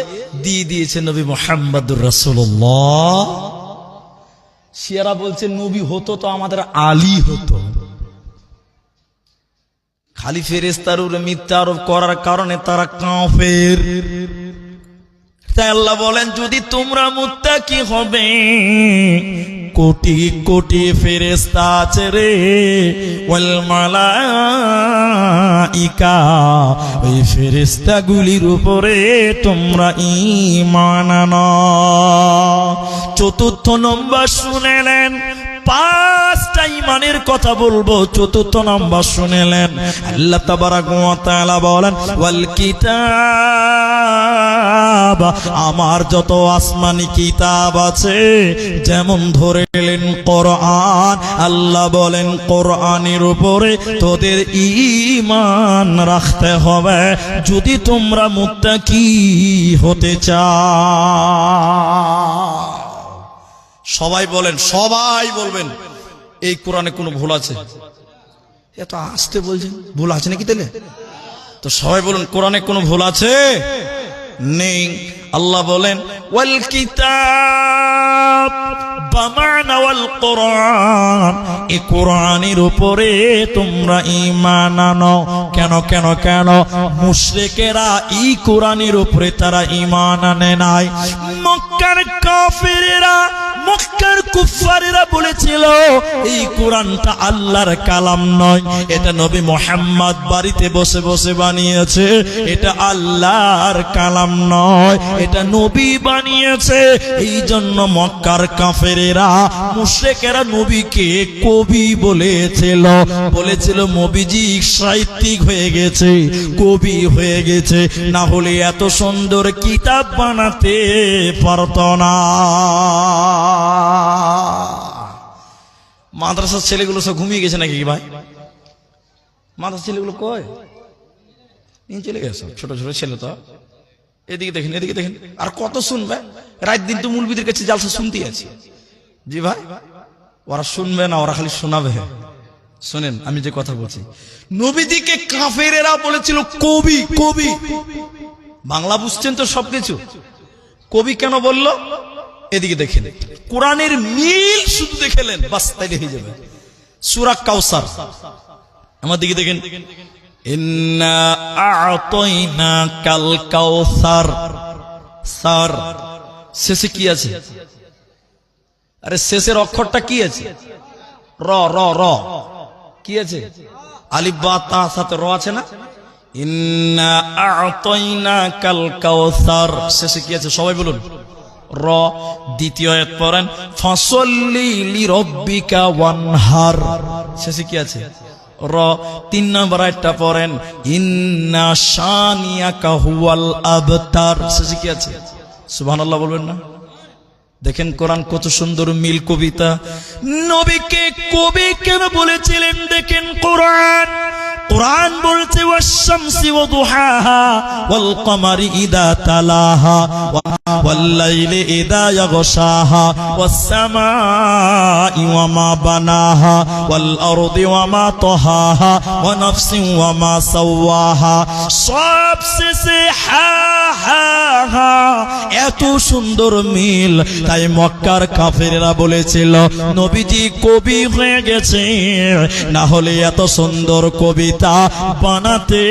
দিয়েছে নবী মুহাম্মদুর রাসূলুল্লাহ। শিয়ারা বলছে নবী হতো তো আমাদের আলী হতো। খালি ফেরেশতার উপরে মিথ্যা আরোপ করার কারণে তারা কাফের। তাই আল্লাহ বলেন, যদি তোমরা মুত্তাকি হবে, কোটি কোটি ফেরেশতা আছে রে, ওয়াল মালাইকা, ওই ফেরেশতাগুলির উপরে তোমরা ঈমান আনো। চতুর্থ নম্বর শুনেলেন, 5টা ঈমানের কথা বলবো। চতুর্থ নম্বর শুনেলেন, আল্লাহ তাবারাক ওয়া তাআলা বলেন, ওয়াল কিতাব, আমার যত আসমানি কিতাব আছে, যেমন ধরে নিলেন কোরআন, আল্লাহ বলেন কোরআনের উপরে তোদের ঈমান রাখতে হবে যদি তোমরা মুত্তাকি হতে চাও। সবাই বলেন, সবাই বলবেন এই কোরআনে কোনো ভুল আছে? এত আসতে বলছেন, ভুল আছে নাকি? তাহলে তো সবাই বলুন কোরআনে কোনো ভুল আছে? নেই। আল্লাহ বলেন ওয়াল কিতাব বামানা ওয়াল কোরআন, এই কোরআনের উপরে তোমরা ঈমান আনো। কেন কেন কেন? মুশরিকেরা এই কোরআনের উপরে তারা ঈমান আনে নাই। মক্কার কাফিরেরা, মক্কার কুফারেরা বলেছিল এই কোরআনটা আল্লাহর কালাম নয়, এটা নবী মুহাম্মদ বাড়িতে বসে বসে বানিয়েছে, এটা আল্লাহর কালাম নয়, এটা নবী বানিয়েছে। এই জন্য মক্কার কাফেরেরা, মুশরিকেরা নবীকে কবি বলেছিল, নবীজি সাহিত্যিক হয়ে গেছে, কবি হয়ে গেছে, না হলে এত সুন্দর কিতাব বানাতে পারত না। মাদ্রাসার ছেলেগুলো সব ঘুমিয়ে গেছে নাকি ভাই? মাদ্রাসার ছেলেগুলো কই? চলে গেছে, ছোট ছোট ছেলে তো। এদিকে দেখেন, এদিকে দেখেন। আর কত শুনবে? রাত দিন তো মুলবিদের কাছে জালসা শুনতে আছে। জি ভাই, ওরা শুনবে না, ওরা খালি শোনাবে। শোনেন আমি যে কথা বলছি, নবীজিকে কাফেরেরা বলেছিল কবি। কবি বাংলা বুঝছেন তো সবকিছু। কবি কেন বলল? এদিকে দেখেন, কোরআনের মিল শুধু দেখেলেন বাস, তাইলে হয়ে যাবে। সূরা কাউসার, আমার দিকে দেখেন, ইন্না আ'তাইনাকাল কাউসার। সার শেষে কি আছে? আরে শেষের অক্ষরটা কি আছে? র র র কি আছে? আলিফ বা তা সাথে র আছে না? ইন্না আ'তাইনাকাল কাউসার, শেষে কি আছে সবাই বলুন? র। দ্বিতীয় আয়াত পড়েন, ফাসাল্লি লিরাব্বিকা ওয়ানহার, শেষে কি আছে? র। 3 নম্বর আয়াতটা পড়েন, ইন্না শানিয়াকা হুয়াল আবতার, শেষে কি আছে? সুবহানাল্লাহ বলবেন না? দেখেন কোরআন কত সুন্দর মিল কবিতা। নবীকে কবি কেন বলেছিলেন? দেখেন কোরআন বলছে, ওয়াশ-শামসি ওয়া দুহাহা ওয়াল কমারি ইদা তালাহা ওয়াল লাইলি ইদা ইয়াগশাহা ওয়াস সামাই ওয়া মা বানাহা ওয়াল আরদি ওয়া মা তাহাহা ওয়া নাফসিন ওয়া মা সাওয়াহা। সব শেষে হা হা হা, এত সুন্দর মিল। তাই মক্কার কাফেররা বলেছিল নবীজি কবি হয়ে গেছে, না হলে এত সুন্দর কবিতা বানাতে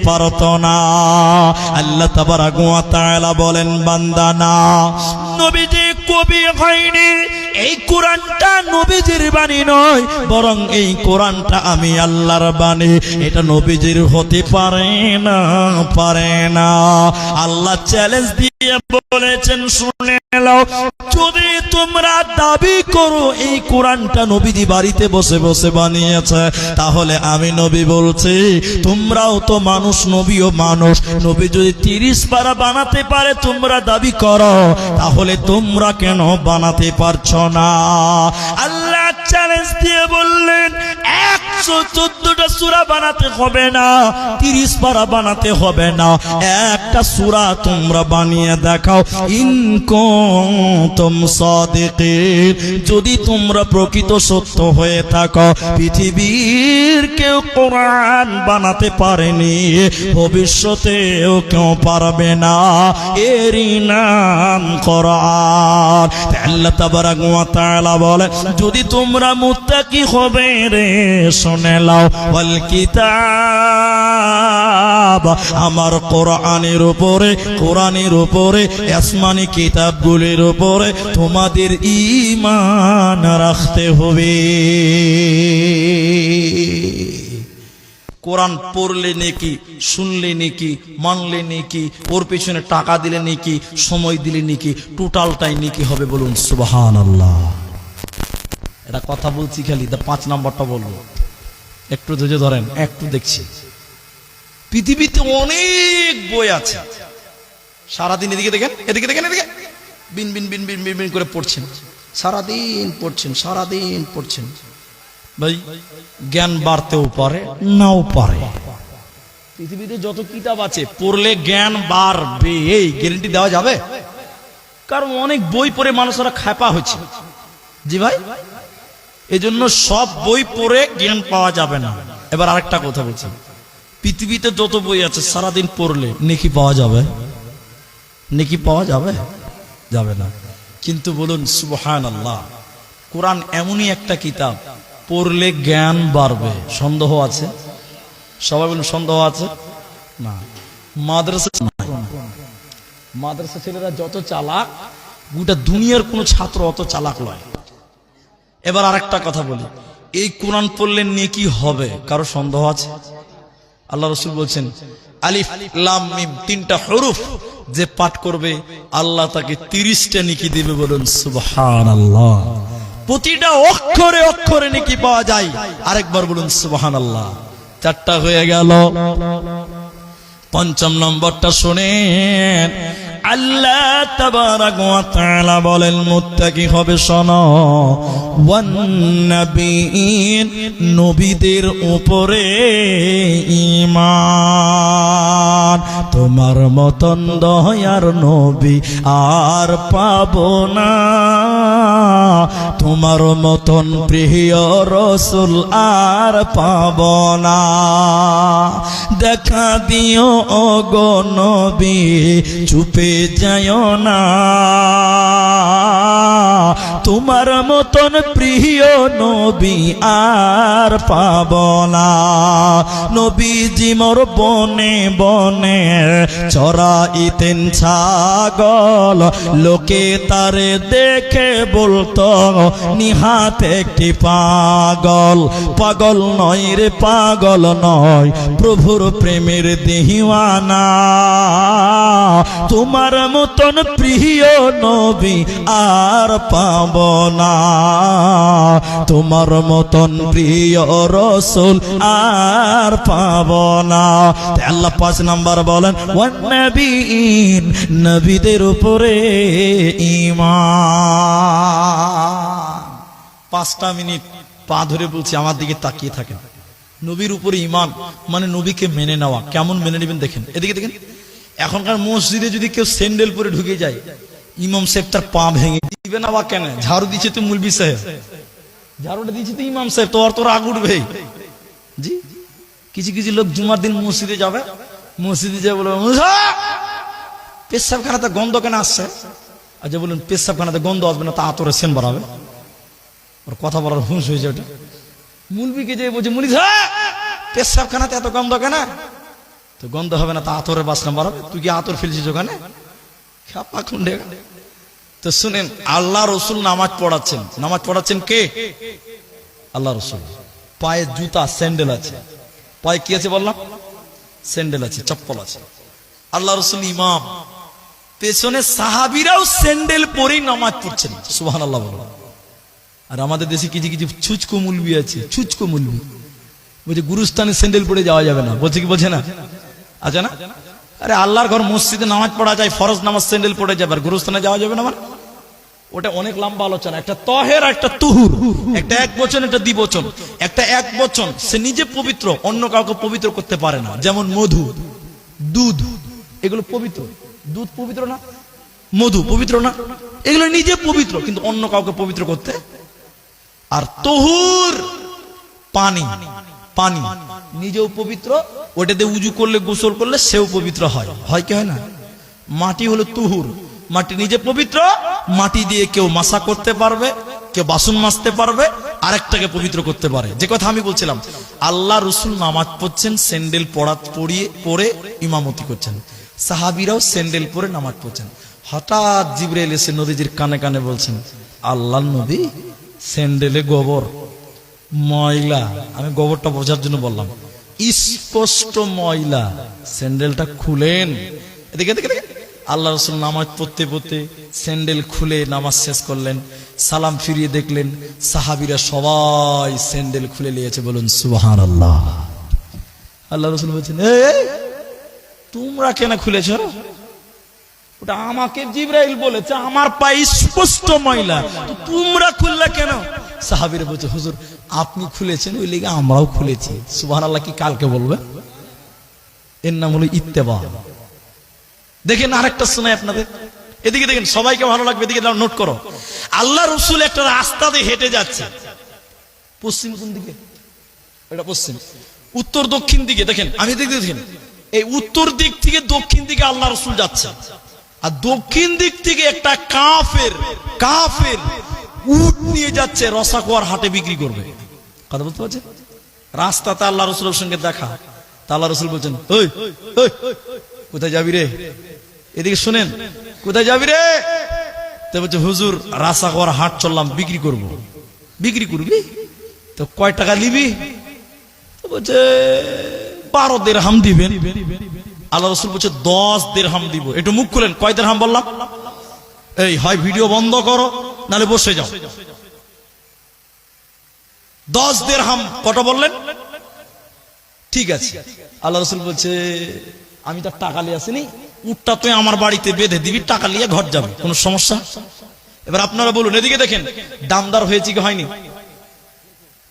পারতো না। আল্লাহ তাবারাক ওয়া তাআলা বলেন, বান্দা না, নবীজি কবি হয়নি। এই কোরআনটা নবীজির বাণী নয়, বরং এই কোরআনটা আমি আল্লাহর বাণী। এটা নবীজির হতে পারে না, পারে না। আল্লাহ চ্যালেঞ্জ দিয়ে বলেছেন, শুনে নাও, যদি তোমরা দাবি করো এই কোরআনটা নবীজি বাড়িতে বসে বসে বানিয়েছে, তাহলে আমি নবী বলছি তোমরাও তো মানুষ, নবীও মানুষ। নবী যদি 30 পারা বানাতে পারে তোমরা দাবি করো, তাহলে তোমরা কেন বানাতে পারছো না? আল্লাহ চ্যালেঞ্জ দিয়ে বললেন, 114টা সূরা বানাতে হবে না, 30 পারা বানাতে হবে না, একটা সূরা তোমরা বানিয়ে দেখাও। ইন কুনতুম সাদিকিন, যদি তোমরা প্রকৃত সত্য হয়ে থাকো। পৃথিবীর কেউ কোরআন বানাতে পারেনি, ভবিষ্যতেও কেউ পারবে না, এরই নাম কোরআন। আল্লাহ তাবারাক ওয়া তাআলা বলে, যদি তোমরা মুত্তাকি হবে রে, শুনে নাও, ওয়াল কিতাব, আমার কোরআনের উপরে আসমানি কিতাবগুলির উপরে তোমাদের ঈমান রাখতে হবে। কোরআন পড়লে নেকি, শুনলে নেকি, মানলে নেকি, ওর পেছনে টাকা দিলে নেকি, সময় দিলে নেকি, টোটালটাই নেকি হবে। বলুন সুবহানাল্লাহ। এটা কথা বলছি খালি, 5 নম্বরটা বলবো, একটু ধৈর্য ধরেন, একটু দেখছি। পৃথিবীতে অনেক বই আছে, সারাদিন এদিকে দেখেন, এদিকে দেখেন, এদিকে বিন বিন বিন বিন বিন করে পড়ছেন, সারাদিন পড়ছেন। ভাই জ্ঞান বাড়তেও পারে, নাও পারে। পৃথিবীতে যত কিতাব আছে, পড়লে জ্ঞান বাড়বে, এই গ্যারান্টি দেওয়া যাবে? কারণ অনেক বই পড়ে মানুষরা খেপা হচ্ছে। জি ভাই, এজন্য সব বই পড়ে জ্ঞান পাওয়া যাবে না। এবার আরেকটা কথা বলছি, পৃথিবীতে যত বই আছে সারাদিন পড়লে নেকি পাওয়া যাবে? নেকি পাওয়া যাবে? যাবে না। কিন্তু বলুন সুবহানাল্লাহ, কোরআন এমনই একটা কিতাব, পড়লে জ্ঞান বাড়বে। সন্দেহ আছে? সবাই বলুন সন্দেহ আছে? না। মাদ্রাসা ছেলেরা যত চালাক, গোটা দুনিয়ার কোন ছাত্র অত চালাক নয়। এবার আরেকটা কথা বলি, এই কোরআন পড়লে নেকি হবে, কারো সন্দেহ আছে? আল্লাহ রাসূল বলছেন, আলিফ লাম মিম 3টা হরফ যে পাঠ করবে আল্লাহ তাকে 30টা নেকি দিবে। বলুন সুবহানাল্লাহ। প্রতিটা অক্ষরে অক্ষরে নেকি পাওয়া যায়। আরেকবার বলুন সুবহানাল্লাহ। 4টা হয়ে গেল। 5ম নম্বরটা শুনেন, আল্লাহ তাবারাক ওয়া তাআলা বলেন, মুত্তাকি হবে, শোনো, ওয়ান নাবিয়িন, নবীদের উপরে ঈমান। তোমার মতন দয়ার নবী আর পাবো না, তোমার মতন প্রিয় রাসূল আর পাবো না। দেখা দিও ওগো নবী, চুপে যায় না, তোমার মতন প্রিয় নবী আর পাব না। নবীজি মোর বনে বনে চরাইতেন ছাগল, লোকে তারে দেখে বলতো নিহাত একটি পাগল। পাগল নয় রে পাগল নয়, প্রভুর প্রেমের দিওয়ানা, তোমার মতন প্রিয় নবী আর পাব না, তোমার মতন প্রিয় রাসূল আর পাব না। আল্লাহ 5 নাম্বার বলেন ওয়ান নবীন, নবীদের উপরে ঈমান। 5টা মিনিট পা ধরে বলছি, আমার দিকে তাকিয়ে থাকেন। নবীর উপরে ঈমান মানে নবীকে মেনে নেওয়া। কেমন মেনে নেবেন দেখেন, এদিকে দেখেন। এখনকার মসজিদে যদি কেউ স্যান্ডেল পরে ঢুকে যায়, ইমাম সাহেব তার পা ভেঙে দিবে না। বা কেন? ঝাড়ু দিচ্ছে তো মুলবি সাহেব, ঝাড়ুটা দিচ্ছে তো ইমাম সাহেব, তো আর তোর রাগ উঠবে। জি, কিছু কিছু লোক জুমার দিন মসজিদে যাবে, মসজিদে যাবে বলে পেশাবখানাতে গন্ধ কেন আসছে? আচ্ছা বলুন, পেশাবখানাতে গন্ধ আসবে না তা আতরে সেন বাড়াবে? ওর কথা বলার হুঁশ হয়েছে ওটা। মুলবিকে যে বলছে মুলি পেশাবখানাতে এত গন্ধ কেন? তো গন্ধ হবে না তা আতরের বাসনা বাড়াবে? তুই কি আতর ফেলছিস ওখানে? তো শুনেন, আল্লাহ রসুল নামাজ পড়াচ্ছেন। নামাজ পড়াচ্ছেন কে? আল্লাহ রসুল। পায়ে জুতা স্যান্ডেল আছে, পায়ে কি আছে বললাম? স্যান্ডেল আছে, চপ্পল আছে। আল্লাহ রসুল ইমাম, পেছনে সাহাবীরাও স্যান্ডেল পরেই নামাজ পড়ছেন। সুবহানাল্লাহ বলুন। আর আমাদের দেশে কিছু কিছু ছুচকো মুলবি আছে, ছুচকো মুলবি বলছে গুরুস্থানে স্যান্ডেল পরে যাওয়া যাবে না। বলছে কি বলছে না? আচ্ছা না? আরে আল্লাহর ঘর মসজিদে নামাজ পড়া যায়, ফরজ নামাজ স্যান্ডেল পড়ে যাবে, আর গুরুস্থানে যাওয়া যাবে না মানে? ওটা অনেক লম্বা আলোচনা। একটা তহের, একটা তুহুর, একটা এক বচন, একটা দ্বিবচন। একটা এক বচন, সে নিজে পবিত্র, অন্য কাউকে পবিত্র করতে পারে না। যেমন মধু, দুধ, এগুলো পবিত্র। দুধ পবিত্র না? মধু পবিত্র না? এগুলো নিজে পবিত্র, কিন্তু অন্য কাউকে পবিত্র করতে। আর তহুর পানি, পানি নিজেও পবিত্র, ওটাতে উজু করলে, গোসল করলে সেও পবিত্র হয়। হয় কি হয় না? মাটি হলো তুহুর, মাটি নিজে পবিত্র, মাটি দিয়ে কেউ মাসা করতে পারবে, কেউ বাসন মাজতে পারবে, আরেকটাকে পবিত্র করতে পারে। যে কথা আমি বলছিলাম, আল্লাহ রসুল নামাজ পড়ছেন, স্যান্ডেল পরে ইমামতি করছেন। সাহাবীরাও স্যান্ডেল পরে নামাজ পড়ছেন। হঠাৎ জিবরাইল এসে নবীজির কানে কানে বলছেন, আল্লাহর নবী, স্যান্ডেলে গোবর, ময়লা। আমি গোবরটা বোঝার জন্য বললাম, স্পষ্ট ময়লা, স্যান্ডেলটা খুলেন। এদিকে দেখে আল্লাহ রসুল নামাজ পড়তে পড়তে স্যান্ডেল খুলে নামাজ শেষ করলেন। সালাম ফিরিয়ে দেখলেন সাহাবীরা সবাই স্যান্ডেল খুলে নিয়েছে। বলুন সুবহানাল্লাহ। আল্লাহ রসুল বলছেন, তোমরা কেন খুলেছ? ওটা আমাকে জিবরাইল বলেছে, আমার পায়ে স্পষ্ট ময়লা, তোমরা খুললে কেন? সাহাবীরা বলছে, হুজুর আপনি খুলেছেন, ওই লেগে আমরাও খুলেছি। সুবহানাল্লাহ কি কালকে বলবে? এর নাম হলো ইত্তেবা। দেখেন আরেকটা শোনাই আপনাদের, এদিকে দেখেন, সবাইকে ভালো লাগবে, এদিকে নোট করো। আল্লাহ রসুল একটা রাস্তা দিয়ে হেঁটে যাচ্ছে। পশ্চিম কোন দিকে? এটা পশ্চিম। উত্তর দক্ষিণ দিকে দেখেন, আমি দেখেন এই উত্তর দিক থেকে দক্ষিণ দিকে আল্লাহ রসুল যাচ্ছে। আর দক্ষিণ দিক থেকে একটা কাফের উট নিয়ে যাচ্ছে, রসাকুয়ার হাটে বিক্রি করবে। কথা বলতে পারছেন? রাস্তাতে আল্লাহ রসুলের সঙ্গে দেখা। তা আল্লাহ রসুল বলছেন, কোথায় যাবি রে? এদিকে শুনেন, কোথায় যাবি রে? তো বলছে, হুজুর রাসাকুয়ার হাট চললাম, বিক্রি করব। বিক্রি করবি? তো কয় টাকা নিবি? তো বলছে 12 দিরহাম দিবেন। আল্লাহ রসুল বলছে 10 দিরহাম দিব। একটু মুখ খুলেন, কয় দিরহাম বললাম? এই হয় ভিডিও বন্ধ করো, নালে বসে যাও। 10 দিরহাম কত বললেন? ঠিক আছে। আল্লাহ রসুল বলছে, আমি তার টাকা লিয়ে আসিনি, উটটা তুই আমার বাড়িতে বেঁধে দিবি, টাকা নিয়ে ঘর যাবে, কোনো সমস্যা? এবার আপনারা বলুন, এদিকে দেখেন, দামদার হয়েছে কি হয়নি?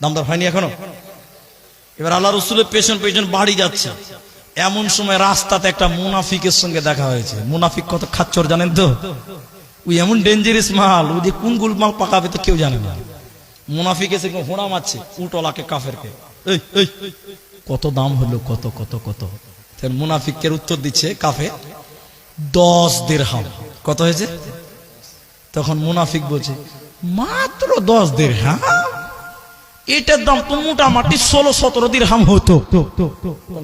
দামদার হয়নি এখনো। এবার আল্লাহ রসুলের পেছন পেছন বাড়ি যাচ্ছে, এমন সময় রাস্তাতে একটা মুনাফিকের সঙ্গে দেখা হয়েছে। মুনাফিক কত খাচ্চর জানেন তো? ওই এমন ডেঞ্জারাস মাল, ওই যে কোন গুলমাল পাকাবে তো কেউ জানে না। মুনাফিক এসে হোঁড়া মারছে উটলাকে, কাফেরকে, এই কত দাম হলো, কত কত কত। মুনাফিকের উত্তর দিচ্ছে কাফের, 10 দিরহাম। কত হয়েছে? তখন মুনাফিক বলছে মাত্র 10 দিরহাম, এটার দাম তো মোটামুটি 16-17 দিরহাম হতো।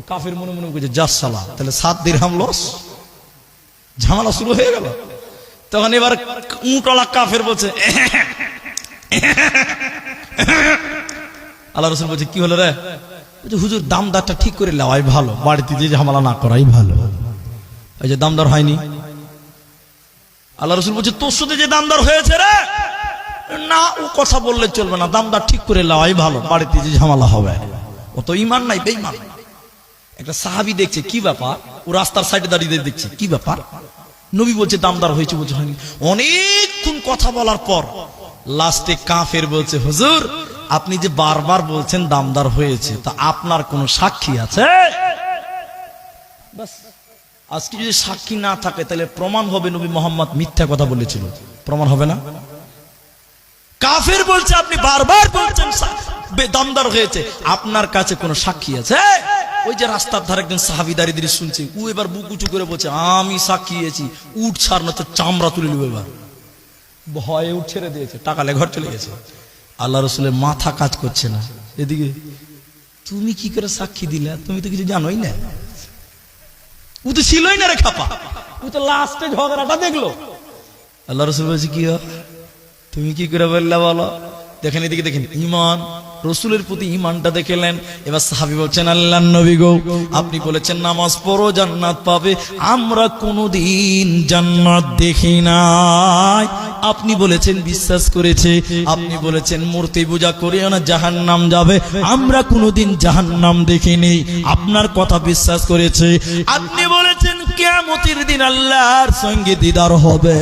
কাফের মনে মনে বলছে যা সালা, তাহলে 7 দিরহাম লস। ঝামেলা শুরু হয়ে গেল। তখন এবার উটওয়ালা কাফের বলছে আল্লাহ রাসূল বলছে কি হলো রে? বলছে হুজুর দামদারটা ঠিক করে নেওয়াই ভালো, বাড়িতে যে ঝামেলা না করাই ভালো। এই যে দামদার হয়নি। আল্লাহ রাসূল বলছে তোর সাথে যে দামদার হয়েছে রে, না ও কথা বললে চলবে না, দামদার ঠিক করে নেওয়াই ভালো, বাড়িতে যে ঝামেলা হবে। ও তো ঈমান নাই, বেঈমান। একটা সাহাবী দেখছে কি ব্যাপার, ও রাস্তার সাইডে দাঁড়িয়ে দেখছে কি ব্যাপার। নবী বলছে দামদার হয়েছে, বলছে হয়নি। অনেকক্ষণ কথা বলার পর লাস্টে কাফের বলছে হুজুর আপনি যে বারবার বলছেন দামদার হয়েছে, তা আপনার কোনো সাক্ষী আছে? বাস, আজকে যদি সাক্ষী না থাকে তাহলে প্রমাণ হবে নবী মোহাম্মদ মিথ্যা কথা বলেছিল, প্রমাণ হবে না? কাফের বলছে আপনি বারবার বলছেন দামদার হয়েছে, আপনার কাছে কোনো সাক্ষী আছে? ওই যে রাস্তার ধারে একজন সাহাবী দাঁড়িয়ে শুনছে, ও এবার বুক উঁচু করে বলছে আমি সাক্ষী দিয়েছি, উঠ ছাড় না তো চামড়া তুলে নেব। এবার ভয়ে উঠ ছেড়ে দিয়েছে, টাকা লে ঘর চলে গেছে। আল্লাহ রাসূলের মাথা কাজ করছে না। এদিকে তুমি কি করে সাক্ষী দিলা? তুমি তো কিছু জানোই না। ও তো ছিলই না রে খাপা, ও তো লাস্টে ঝগড়াটা দেখলো। আল্লাহ রাসূল বলছে কি তুমি কি করে বললা বলো? দেখেন এদিকে দেখেন, ঈমান, রসুলের প্রতি ঈমানটা দেখলেন। এবার সাহাবী বলছেন আল্লাহর নবী গো আপনি বলেছেন নামাজ পড়ো জান্নাত পাবে, আমরা কোনদিন জান্নাত দেখি নাই। আপনি বলেছেন বিশ্বাস করেছে, আপনি বলেছেন মূর্তি পূজা করিও না জাহান্নাম যাবে, আমরা কোনদিন জাহান্নাম দেখিনি, আপনার কথা বিশ্বাস করেছে। আপনি বলেছেন কিয়ামতের দিন আল্লাহর সঙ্গে দিদার হবে,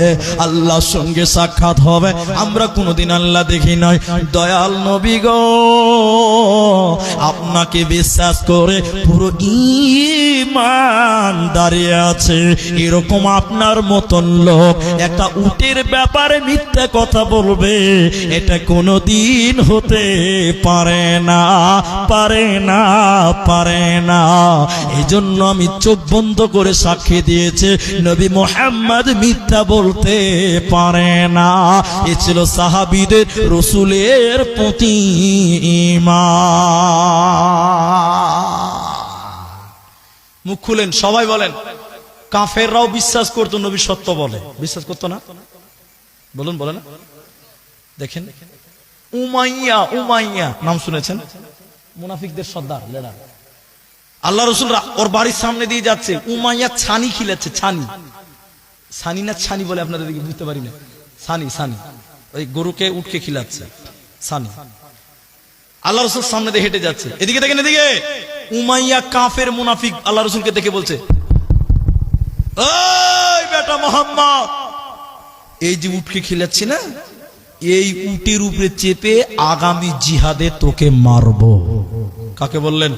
আল্লাহর সঙ্গে সাক্ষাৎ হবে, আমরা কোনদিন আল্লাহ দেখি নাই। দয়াল নবী গো আপনাকে বিশ্বাস করে পুরো ঈমান দাঁড়িয়ে আছে, এরকম আপনার মতন লোক একটা উটের ব্যাপারে মিথ্যা কথা বলবে, এটা কোনোদিন হতে পারে না, পারে না, পারে না। এজন্য আমি চোখ বন্ধ করে সাক্ষী দিয়েছি নবী মুহাম্মদ মিথ্যা বলতে পারে না। এ ছিল সাহাবীদের রসুলের প্রতি ঈমান। মুখ খুলেন সবাই বলেন। কাফেররাও বিশ্বাস করতো নবী সত্য বলে, বিশ্বাস করতো না? বলুন বলে না? দেখেন উমাইয়া, উমাইয়া নাম শুনেছেন? মুনাফিকদের সর্দার, লিডার। আল্লাহ রাসূল ওর বাড়ির সামনে দিয়ে যাচ্ছে, উমাইয়া ছানি খিলাচ্ছে। ছানি, ছানি না ছানি বলে আপনাদের দিকে বুঝতে পারি না। ছানি, ছানি ওই গরুকে উটকে খিলাচ্ছে, ছানি। আল্লাহ রাসূল সামনে দিয়ে হেঁটে যাচ্ছে, এদিকে দেখেন, এদিকে উমাইয়া কাফের মুনাফিক আল্লাহ রাসূলকে দেখে বলছে ওই বেটা মুহাম্মদ, এই যে উটকে খিলাচ্ছি না, এই উটের উপরে চেপে আগামী জিহাদে তোকে মারবো। কাকে বললেন?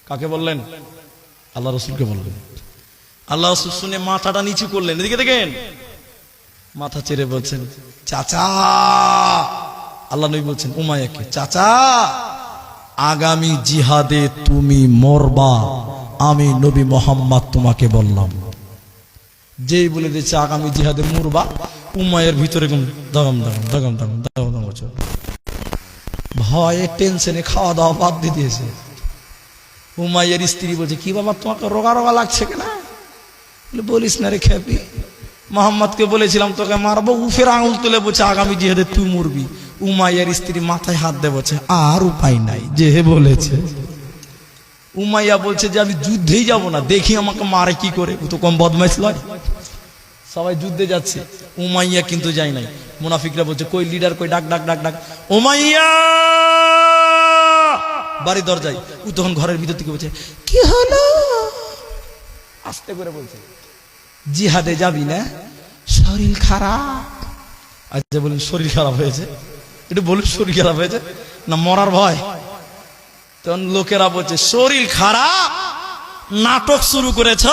কাকে বললেন? আল্লাহ রাসূলকে বললেন। আল্লাহ রাসূল শুনে মাথাটা নিচু করলেন, এদিকে দেখেন, মাথা চেড়ে বলছেন চাচা। আল্লাহ নবী বলছেন উমাইয়াকে, চাচা আগামী জিহাদে তুমি মরবা, আমি নবী মুহাম্মদ তোমাকে বললাম। যেই বলে দিয়েছে আগামী জিহাদে মরবা, উমাইয়ার ভিতরে দগম দগম দগম দগম দগম দগম হচ্ছে। ভয়ে টেনশনে খাওয়া দাওয়া বাদ দিয়ে দিয়েছে। উমাইয়ার স্ত্রী বলছে কি বাবা তোমাকে রোগা রোগা লাগছে কেন? বলিস না রে খেপি, মোহাম্মদকে বলেছিলাম তোকে মারবো, উফের আঙুল তুলে বলছে আগামী জিহাদে তুই মরবি। উমাইয়ার স্ত্রী মাথায় হাত দিয়ে বলছে আর উপায় নাই, যে বলেছে। উমাইয়া বলছে যে আমি যুদ্ধেই যাব না, দেখি আমাকে মারে কি করে, ও তো কম বদমাইশ লয়। সবাই যুদ্ধে যাচ্ছে, উমাইয়া কিন্তু যায় নাই। মুনাফিকরা বলছে কই লিডার কই, ডাক ডাক ডাক ডাক। উমাইয়া বাড়ি দরজায়, ও তখন ঘরের ভিতর থেকে বলছে কি হলো, আস্তে করে বলছে জিহাদে যাবি না? শরীর খারাপ। আচ্ছা বলুন শরীর খারাপ হয়েছে, একটু বলুন শরীর খারাপ হয়েছে না মরার ভয়? তখন লোকেরা বলছে শরীর খারাপ, নাটক শুরু করেছ,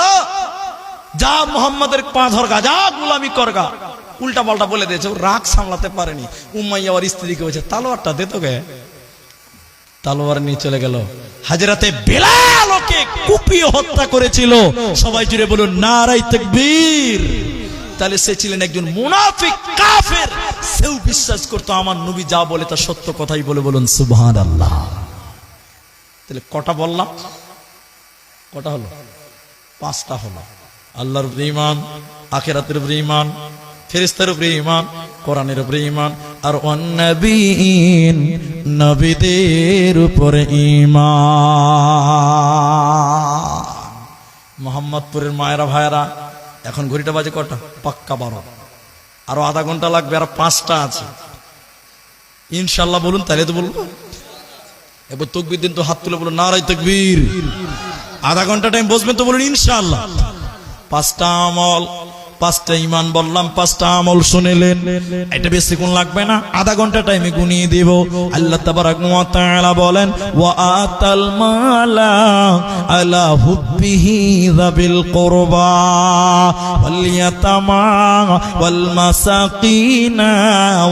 যা মোহাম্মদের পা ধরগা, যা গোলামি করগা। উল্টা পাল্টা বলে দিয়েছে, ও রাগ সামলাতে পারেনি। উমাইয়া ওর স্ত্রীকে বলছে তালোয়ারটা দে তোকে। তালোয়ার নিয়ে চলে গেল, হাজরাতে বেলাল ওকে কুপিয়ে হত্যা করেছিল। সবাই জুড়ে বলুন নারায়ে তাকবীর। তাহলে সে ছিলেন একজন মুনাফিক কাফের, সেও বিশ্বাস করতো আমার নবী যা বলে তা সত্য কথাই বলে। বলুন সুবহানাল্লাহ। তাহলে কটা বললাম? কটা হলো? 5টা হলো। আল্লাহর উপরে ঈমান, আখিরাতের উপরে ঈমান, ফেরেশতার উপরে ঈমান, কোরআনের উপরে ঈমান, আর ওয়ান্নাবিয়িন নবীদের উপরে ঈমান। মোহাম্মদপুরের মায়েরা ভাইরা, এখন ঘড়িটা বাজে কটা? পাক্কা 12। আরো আধা ঘন্টা লাগবে, আর 5টা আছে ইনশাআল্লাহ। বলুন তাহলে তো বলবো। এবার তাকবীর দিন তো, হাত তুলে বলুন নারায়ে তাকবীর। আধা ঘন্টা টাইম বসবেন তো বলুন ইনশাআল্লাহ। 5টা আমল, 5টা ঈমান বললাম, 5টা আমল শুনেলেন। এটা বেশিক্ষণ লাগবে না, আধা ঘন্টা টাইমে গুনিয়ে দেব। আল্লাহ তাবারাক ওয়া তাআলা বলেন ওয়া আতাল মালা আলা হুব্বিহি যাবিল কুরবা ওয়াল ইয়াতামা ওয়াল মাসাকিনা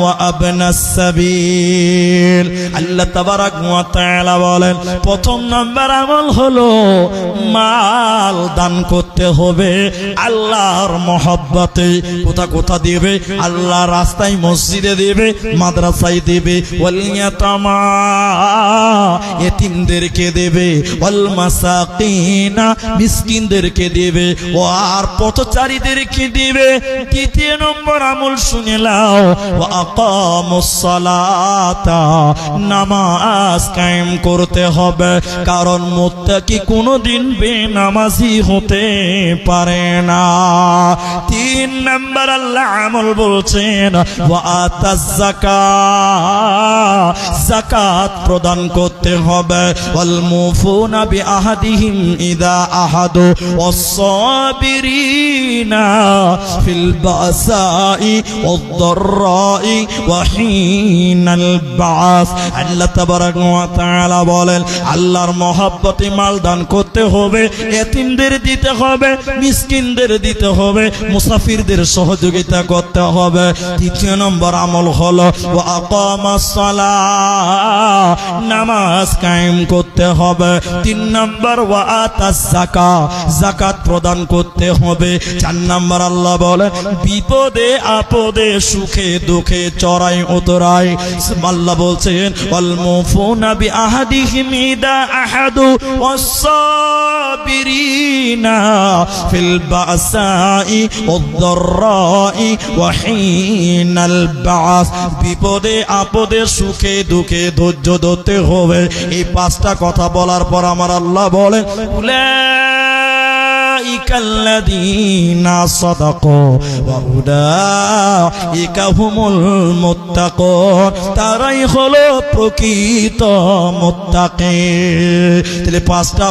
ওয়া আবনাস সাবিল। আল্লাহ তাবারাক ওয়া তাআলা বলেন প্রথম নাম্বার আমল হলো মাল দান করতে হবে আল্লাহর মহব্বতে। কোথা কোথা দেবে? আল্লাহ রাস্তায়, মসজিদে দেবে, মাদ্রাসায় দেবে, ওয়াল ইয়াতামা এতিমদেরকে দেবে, ওয়াল মাসাকিনা মিসকিনদেরকে দেবে, ও আর পথচারীদেরকে দেবে। দ্বিতীয় নম্বর আমল শুনে নাও, ওয়া আকামুস সালাতা নামাজ কায়েম করতে হবে, কারণ মুত্তাকি কোনদিন বেনামাজি হতে পারে না। 3 নাম্বার আল্লাহ আমল বলছেন ওয়া আতাজ যাকাত, যাকাত প্রদান করতে হবে। ওয়াল মুফুনা বিআহাদিহিম ইযা আহাদু ওয়াস সাবিরিনা ফিল বাসাই ওয়াদ দাররাই ওয়া হিনাল বাস। আল্লাহ তাবারাক ওয়া তাআলা বলেন আল্লাহর মহব্বতে মাল দান করতে হবে, এতিমদের দিতে হবে, মিসকিনদের দিতে হবে, মুসাফিরদের সহযোগিতা করতে হবে। 3 নম্বর আমল হলো ওয়া আকামাস সালাহ, নামাজ কায়েম করতে হবে। 3 নম্বর ওয়া আতাস যাকাত, যাকাত প্রদান করতে হবে। 4 নম্বর আল্লাহ বলেন বিপদে আপদে সুখে দুঃখে চড়াই উতরাই আল্লাহ বলছেন ওয়াল মুফুনা বিআহাদিহিম ইযা আহাদু ওয়াস সাবিরিনা ফিল বাসাই ওয়াদ দাররাই ওয়া হিনাল বাস। বিপদে আপদে সুখে দুঃখে ধৈর্য ধরতে হবে। এই 5টা কথা বলার পর আমার আল্লাহ বলেন উলাইকাল্লাযীনা সাদাকু ওয়া উলাইকা হুমুল মুত্তাকুন, তারাই হলো প্রকৃত মুত্তাকি। তাহলে 5টা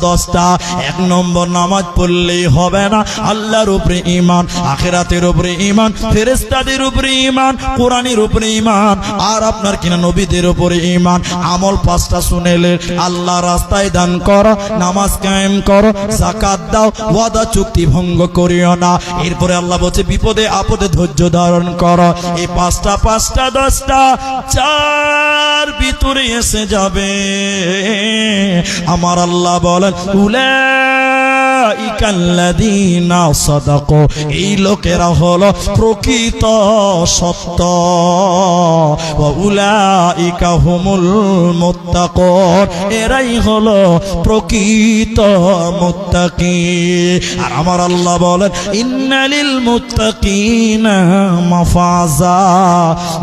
10টা। 1 নম্বর নামাজ পড়লেই হবে না, আল্লাহর উপরে ঈমান, আখিরাতের উপরে ঈমান, ফেরেশতাদের উপরে ঈমান, কোরআনের উপরে ঈমান, আর আপনার কিনা নবীদের উপরে ঈমান। আমল 5টা শুনেলেন। আল্লাহ রাস্তায় দান করো, নামাজ কায়েম করো, যাকাত দাও, ওয়াদা চুক্তি ভঙ্গ করিও না। এরপরে আল্লাহ বলছে বিপদে আপদে ধৈর্য ধারণ করো। এই 5টা 10টা 4 ভিতরে এসে যাবে। আমার আল্লাহ বলেন উলাইকাল্লাযীনা সাদাকু, এই লোকেরা হলো প্রকৃত সত্য। ওয়া উলাইকা হুমুল মুত্তাকুন, এরাই হলো প্রকৃত মুত্তাকি। আর আমার আল্লাহ বলেন ইন্নালিল মুত্তাকিনা মাফাজা,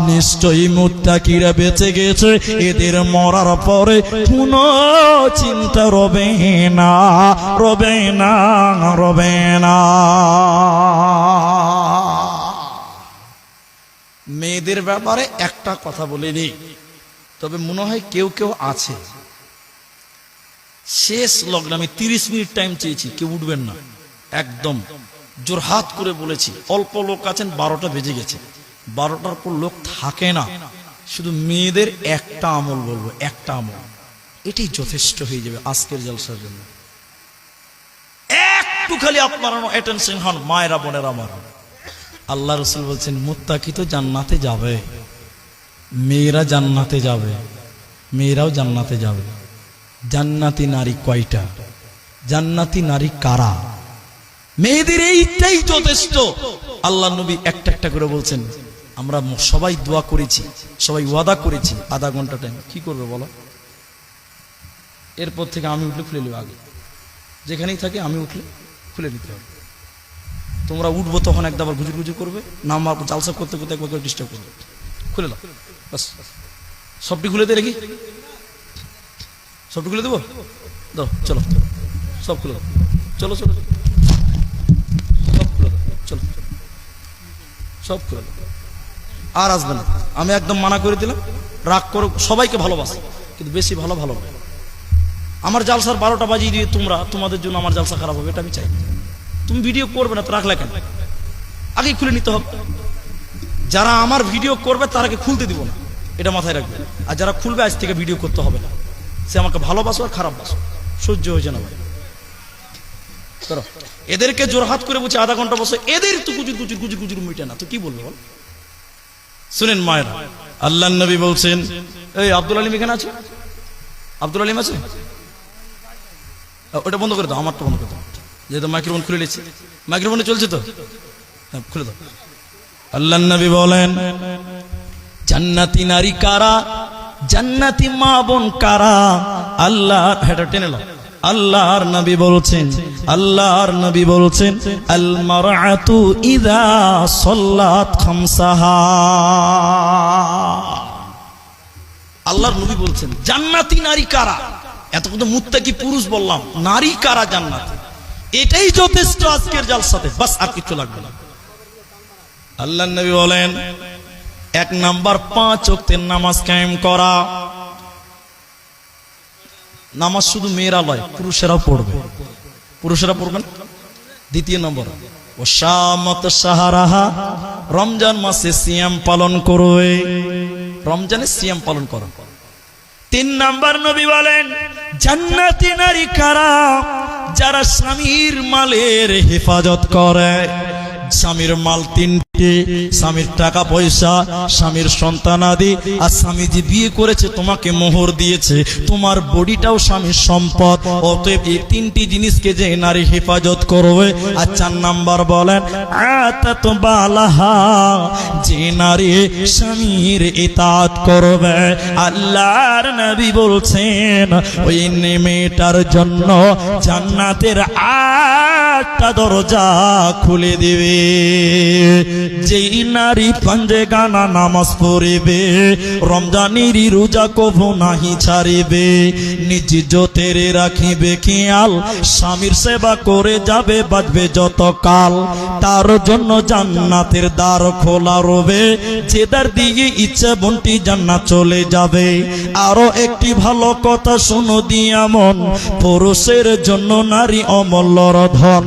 নিশ্চয়ই মুত্তাকিরা বেঁচে গেছে, এদের মরার পরে কোনো চিন্তা রবে না, রবে না, রবে না। মেয়েদের ব্যাপারে একটা কথা বলে দিই, তবে মনে হয় কেউ কেউ আছে। শেষ লগ্নে আমি 30 মিনিট টাইম চেয়েছি, কেউ উঠবেন না, একদম জোরহাত করে বলেছি। অল্প লোক আছেন, 12টা বেজে গেছে, 12টার পর লোক থাকে না। শুধু মেয়েদের একটা আমল বলবো, একটা আমল, এটাই যথেষ্ট হয়ে যাবে আজকের জলসার জন্য। একটু খালি আপনারা অ্যাটেনশন হন, মায়েরা বোনেরা আমার। আল্লাহ রাসূল বলছেন মুত্তাকি তো জান্নাতে যাবে, মেয়েরা জান্নাতে যাবে, মেয়েরাও জান্নাতে যাবে। জান্নাতি নারী কয়টা, জান্নাতি নারী কারা? মেয়েদের এইটাই যথেষ্ট। আল্লাহ নবী একটা একটা করে বলছেন। আমরা সবাই দোয়া করেছি, সবাই ওয়াদা করেছি আধা ঘন্টা টাইম। কি করবে বলো? এরপর থেকে আমি উঠলে খুলে নেবো, আগে যেখানেই থাকে আমি উঠলে খুলে নিতে হবে। তোমরা উঠবো তখন একবার গুজুর গুজুর করবে, নামার জালসা করতে করতে একবার করে ডিস্টার্ব করবে। খুলে দাও বাস, সবটি খুলে দে রেখি, সবটি খুলে দেবো। দাও, চলো সব খুলে দাও, চলো চলো সব খুলে দাও, চলো সব খুলে দাও। আর আসবে না, আমি একদম মানা করে দিলাম। রাগ করো, সবাইকে ভালোবাসো কিন্তু বেশি ভালো নয়। আমার জালসার 12টা বাজিয়ে দিয়ে তোমরা তোমাদের জন্য আমার জালসা খারাপ হবে এটা আমি চাই। তুমি ভিডিও করবে না তো রাখলে কেন? আগে খুলে নিতে হবে। যারা আমার ভিডিও করবে তারাকে খুলতে দিব না, এটা মাথায় রাখবে। আর যারা খুলবে আজ থেকে ভিডিও করতে হবে না। সে আমাকে ভালোবাসো আর খারাপ বাসো, সহ্য হয়েছে না ভাই। করো এদেরকে জোরহাত করে বলছে আধা ঘন্টা বসে, এদের তো গুজুর গুজুর গুজুর গুজুর মিটে না, তো কি বলবে বল? শুনেন মায়েরা, আল্লাহ নবী বলছেন, এই আব্দুল আলিম এখানে আছে? আব্দুল আলিম আছে? ওটা বন্ধ করে দাও, আমারটা বন্ধ করে দাও, যেহেতু মাইক্রোফোন খুলে নিচ্ছে। মাইক্রোফোনে চলছে তো, হ্যাঁ খুলে দাও। আল্লাহ নবী বলেন, জান্নাতি নারী কারা, জান্নাতি মা বোন কারা? আল্লাহ হেটা টেনে নাও। আল্লাহর নবী বলছেন, আল্লাহর নবী বলছেন, আল মারআতু ইযা সাল্লাত খামসাহা। আল্লাহর নবী বলছেন জান্নাতি নারী কারা? এত কত মুত্তাকি পুরুষ বললাম, নারী কারা জান্নাতি? এটাই যথেষ্ট আজকের জালসাতে, বাস আর কিছু লাগবে না। আল্লাহর নবী বলেন, 1 নাম্বার 5 ওয়াক্তের নামাজ কায়েম করা। নামাজ শুধু মেয়েরা নয়, পুরুষেরাও পড়বে। পুরুষেরা পড়বেন। 2 নম্বর, ওয়াশামাত শাহরাহা, রমজান মাসে সিয়াম পালন করবে, রমজানে সিয়াম পালন করো। 3 নাম্বার নবী বলেন, জান্নাতি নারী কারা? যারা স্বামীর মালের হেফাজত করে। স্বামীর মাল 3টে, স্বামীর টাকা পয়সা, স্বামীর সন্তানাদি, আর স্বামী যে বিয়ে করেছে তোমাকে মোহর দিয়েছে, তোমার বডিটাও স্বামীর সম্পদ। অতএব এই 3টি জিনিসকে যে নারী হেফাজত করবে। আর 4 নাম্বার বলেন, আতাত বালাহা, যে নারী স্বামীর ইতাআত করবে। আল্লাহর নবী বলছেন, ওই মেয়েটার জন্য জান্নাতের 8টা দরজা খুলে দিবে। যেই নারী পাঞ্জে গানা নামাজ পড়িবে, রমজানের রোজা কভু নাহি ছাড়িবে, নিজ জোতের রাখিবে খেয়াল, স্বামীর সেবা করে যাবে বাঁচবে যত কাল, তার জন্য জান্নাতের দ্বার খোলা রবে। যে দ্বার দিয়ে ইচ্ছে বন্টি জান্নাত চলে যাবে। আরো একটি ভালো কথা শোনো দিয়া মন, পুরুষের জন্য নারী অমূল্য ধন।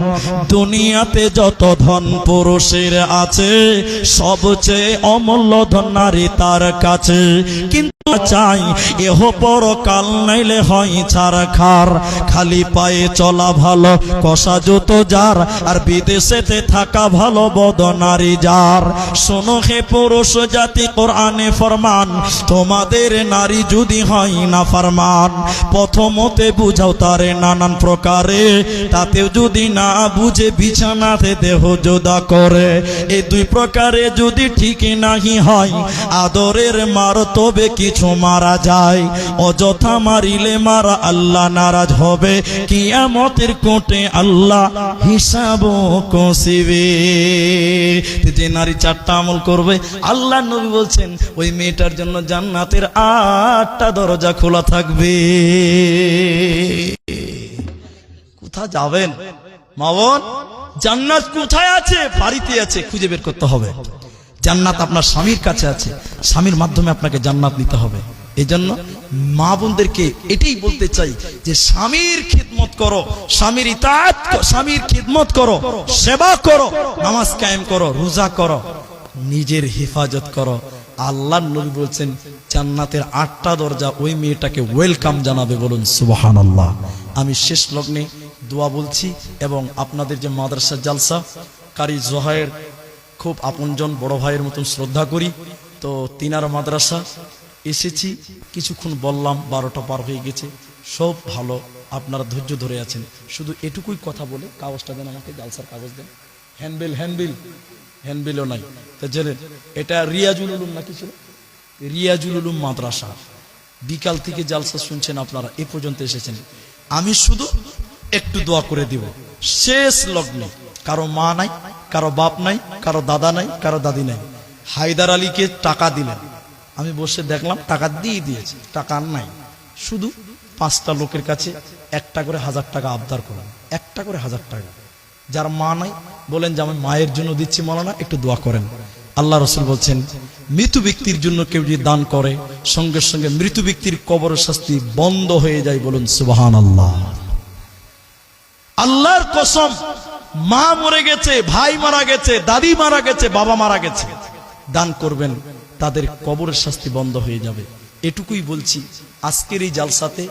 দুনিয়াতে যত ধন পুরুষের আছে, সবচেয়ে অমূল্য ধন নারী তার কাছে। কিন্তু চাই এহ পরকাল, নাইলে হয় ছারখার। খালি পায়ে চলা ভালো, কষা জুতো যার, আর বিদেশেতে থাকা ভালো বদ নারী যার। শোনো হে পুরুষ জাতি, কোরআনে ফরমান, তোমাদের নারী যদি হয় না ফরমান, প্রথমতে বুঝাও তারে নানান প্রকারে, তাতেও যদি না বুঝে বিছানাতে দেহ জোদা করে। এই 2 প্রকারে যদি ঠিক নাহি হয়, আদরের মার তবে কিছু মারা যায়। অযথা মারিলে মারা আল্লাহ নারাজ হবে, কিয়ামতের কোটে আল্লাহ হিসাব কষিবে। যে নারী 4টা আমল করবে, আল্লাহ নবী বলছেন ওই মেয়েটার জন্য জান্নাতের 8টা দরজা খোলা থাকবে। কোথা যাবেন মা বোন? জান্নাত কোথায় আছে? বাড়িতে আছে, খুঁজে বের করতে হবে। জান্নাত আপনার স্বামীর কাছে আছে, স্বামীর মাধ্যমে আপনাকে জান্নাত নিতে হবে। এই জন্য মা বোনদেরকে এটাই বলতে চাই যে স্বামীর খিদমত করো, স্বামীর ইতাআত, স্বামীর খিদমত করো, সেবা করো, নামাজ কায়েম করো, রোজা করো, নিজের হেফাজত করো। আল্লাহর নবী বলছেন জান্নাতের 8টা দরজা ওই মেয়েটাকে ওয়েলকাম জানাবে। বলুন সুবহানাল্লাহ। আমি শেষ লগ্নে দোয়া বলছি এবং আপনাদের যে মাদ্রাসা জালসা কারি জোহায়ের খুব আপনজন, বড় ভাইয়ের মতন শ্রদ্ধা করি। তো তিনার মাদ্রাসা এসেছি, কিছুক্ষণ বললাম, 12টা পার হয়ে গেছে। সব ভালো, আপনারা ধৈর্য ধরে আছেন। শুধু এটুকুই কথা বলে কাগজটা দেন আমাকে, জালসার কাগজ দেন। হ্যান্ডবিলও নাই। তা জেনে এটা রিয়াজুল উলুম নাকি ছিল, রিয়াজুল উলুম মাদ্রাসা। বিকাল থেকে জালসা শুনছেন আপনারা, এ পর্যন্ত এসেছেন। আমি শুধু একটু দোয়া করে দিব। শেষ লগ্নে কারো মা নাই, কারো বাপ নাই, কারো দাদা নাই, কারো দাদি নাই। হায়দার আলীকে টাকা দিলেন, আমি বসে দেখলাম টাকা দিয়ে দিয়েছে, টাকা আর নাই। শুধু 5টা লোকের কাছে একটা করে 1000 টাকা আবদার করলাম, একটা করে 1000 টাকা। যার মা নাই বলেন যে আমি মায়ের জন্য দিচ্ছি, মাওলানা একটু দোয়া করেন। আল্লাহ রসুল বলছেন মৃত ব্যক্তির জন্য কেউ যদি দান করে সঙ্গে সঙ্গে মৃত ব্যক্তির কবরের শাস্তি বন্ধ হয়ে যায়। বলুন সুবহানাল্লাহ। আল্লাহর কসম, মা মরে গেছে, ভাই মারা গেছে, দাদি মারা গেছে, বাবা মারা গেছে, দান করবেন, তাদের কবরের শাস্তি বন্ধ হয়ে যাবে। এটুকুই বলছি। আজকের এই জালসাতে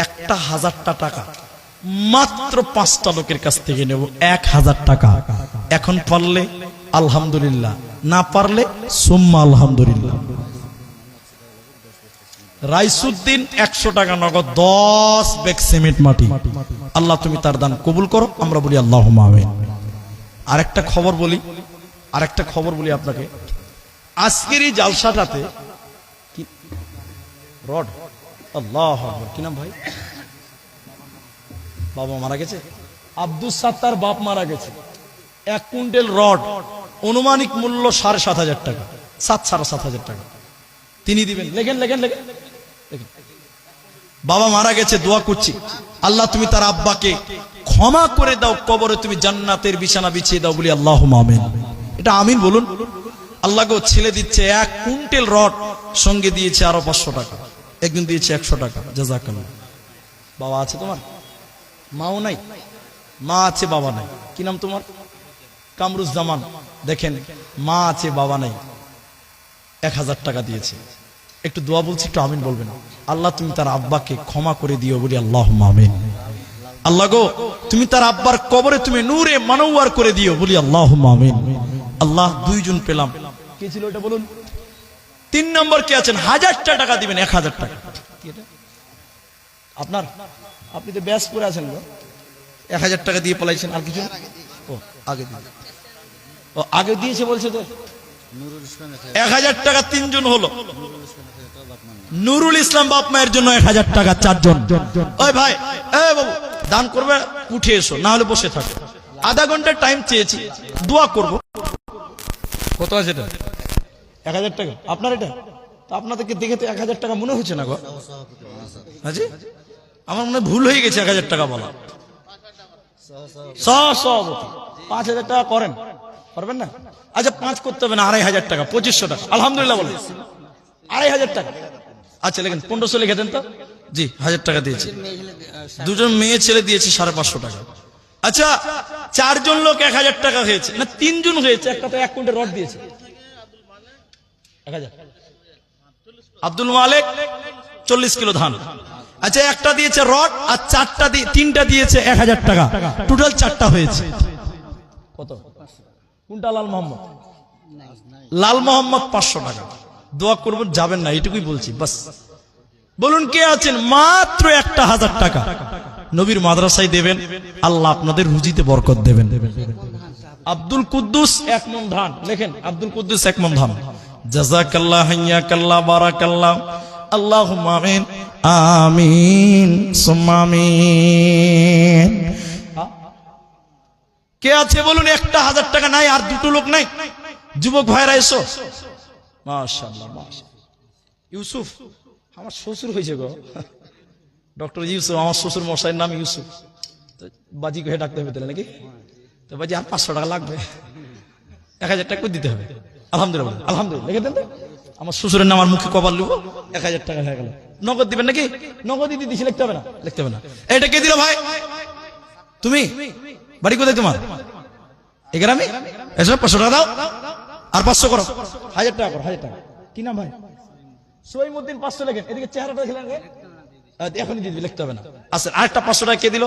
একটা 1000টা টাকা মাত্র 5টা লোকের কাছ থেকে নেব, 1000 টাকা। এখন পারলে আলহামদুলিল্লাহ, না পারলে সুম্মা আলহামদুলিল্লাহ। রাইসুদ্দিন 100 টাকা নগদ, 10 ব্যাগ সিমেন্ট মাটি। আল্লাহ তুমি তার দান কবুল করো, আমরা বলি আল্লাহুম্মা আমিন। আরেকটা খবর বলি আপনাকে। আজকের এই জালসাটাতে রড, আল্লাহু আকবার, কি নাম ভাই? বাবা মারা গেছে, আব্দুল সাত্তার বাপ মারা গেছে। 1 কুইন্টাল রড অনুমানিক মূল্য 7,500 টাকা, 7,500 টাকা তিনি দিবেন। লেখেন। বাবা মারা গেছে, দোয়া করছি আল্লাহ তুমি তার আব্বাকে ক্ষমা করে দাও, কবরে তুমি জান্নাতের বিছানা বিছিয়ে দাও, বলি আল্লাহুম্মা আমিন। এটা আমিন বলুন। আল্লাহ গো ছেলে দিচ্ছে 1 কুইন্টাল রড, সঙ্গে দিয়েছে আরো 500 টাকা, একদিন দিয়েছে 100 টাকা। জাযাকাল্লাহ। বাবা আছে তোমার? মাও নাই? মা আছে বাবা নাই। কি নাম তোমার? কামরুজ্জামান। দেখেন, মা আছে বাবা নাই, 1000 টাকা দিয়েছে। একটু দোয়া বলছি, একটু আমিন বলবেন। আল্লাহ তুমি তার আব্বাকে ক্ষমা করে দিও, বলি আল্লাহুম্মা আমিন। আল্লাহ গো তুমি তার আব্বার কবরে তুমি নূরে মানওয়ার করে দিও, বলি আল্লাহুম্মা আমিন। আল্লাহ 2 জন পেলাম। কে ছিল এটা বলুন? 3 নম্বর কে আছেন? 1000টা টাকা দিবেন, 1000 টাকা। আপনার, আপনি তো ব্যাস করে আছেন, 1000 টাকা দিয়ে পলাইছেন। আর কিছু? ও আগে দিয়েছে বলছে তো। 1000 টাকা 3 জন হলো। নুরুল ইসলাম বাপ মায়ের জন্য 1000 টাকা 4 জন। ওই ভাই, বাবু দান করবে, উঠে এসো, না হলে বসে থাকো। আধা ঘন্টা টাইম চেয়েছি, দোয়া করব। কত আছে এটা? 1000 টাকা। আপনার এটা তো আপনাদেরকে দেখে তো 1000 টাকা মনে হচ্ছে না গো। হাজি, আমার মনে ভুল হয়ে গেছে 1000 টাকা বলা। 5000 টাকা করেন, পারবেন না? আচ্ছা 5 করতে হবে না, 2500 টাকা, 2500 টাকা। আলহামদুলিল্লাহ বলেন, 2500 টাকা। আচ্ছা লেখেন, 1500 লিখে দেন তো। জি, 1000 টাকা দিয়েছি। 2 জন মেয়ে ছেলে দিয়েছি 550 টাকা। আচ্ছা 4 জন লোক 1000 টাকা হয়েছে না, 3 জন হয়েছে। একটা তো 1 কুইন্টাল রড দিয়েছে 1000। আব্দুল মালিক 40 কিলো ধান। আচ্ছা একটা দিয়েছে রড, আর 3টা দিয়েছে 1000 টাকা, টোটাল 4টা হয়েছে। কত? কোনটা? লাল মোহাম্মদ 500 টাকা। দোয়া করবেন, যাবেন না, এটুকুই বলছি বাস। বলুন কে আছেন? মাত্র একটা 1000 টাকা নবীর মাদ্রাসায় দেবেন, আল্লাহ আপনাদের রুজিতে বরকত দেবেন। আব্দুল কুদ্দুস 1 মণ ধান। লেখেন, আব্দুল কুদ্দুস 1 মণ ধান। জাযাকাল্লাহ, হাইয়াকাল্লাহ, বারাকাল্লাহ, আল্লাহুম্মা আমিন, আমিন সুম্মা আমিন। কে আছে বলুন? একটা 1000 টাকা নাই, আর 2টো লোক নাই। যুবক ভাইরা এসো। মাশাআল্লাহ, মাশাআল্লাহ। ইউসুফ আমার শ্বশুর হয়েছে গো, ডক্টর ইউসুফ। আমার শ্বশুর মশাইয়ের নাম ইউসুফ। বাজি কহে ডাকতে হবে তাহলে নাকি? তো বাজি আর 500 টাকা লাগবে, 1000 টাকা করে দিতে হবে। আলহামদুলিল্লাহ, আলহামদুলিল্লাহ লিখে দেন তো। আমার শ্বশুরের নাম আর মুখে কপাল লিখবো, 1000 টাকা হয়ে গেল। নগদ দিবেন নাকি? নগদই দিয়েছি, লিখতে হবে না, লিখতে হবে না। এটা কে দিল ভাই? তুমি? বাড়ি কোথায় তোমার? এই গ্রামে? এসো 500 টাকা দাও, আর 500 করো, 1000 টাকা করো, 1000 টাকা। কি নাম ভাই? সৈমুদ্দিন 500 লেখেন। এদিকে চেহারাটা দেখলেন, এখনই দিয়ে দিবি, লিখতে হবে না। আচ্ছা আরেকটা 500 টাকা কে দিল?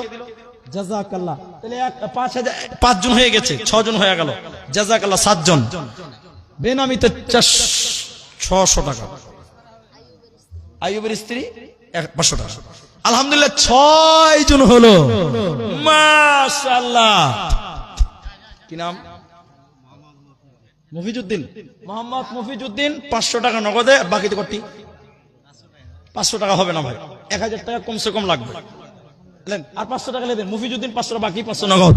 জাযাকাল্লাহ। তাহলে 5000, 5 জন হয়ে গেছে, 6 জন হয়ে গেল। জাযাকাল্লাহ, 7 জন। বেনামিতে 600 টাকা। আইয়ুবের স্ত্রী 500 টাকা। আলহামদুলিল্লাহ 6 জন হলো, মাশাআল্লাহ। কি নাম? মফিজউদ্দিন, মোহাম্মদ মফিজউদ্দিন। 500 টাকা নগদে, বাকিতে কটি? 500 টাকা হবে না ভাই, 1000 টাকা কমসে কম লাগবে। আর 500 টাকা নেবেন মফিজউদ্দিন, 500 বাকি 500 নগদ।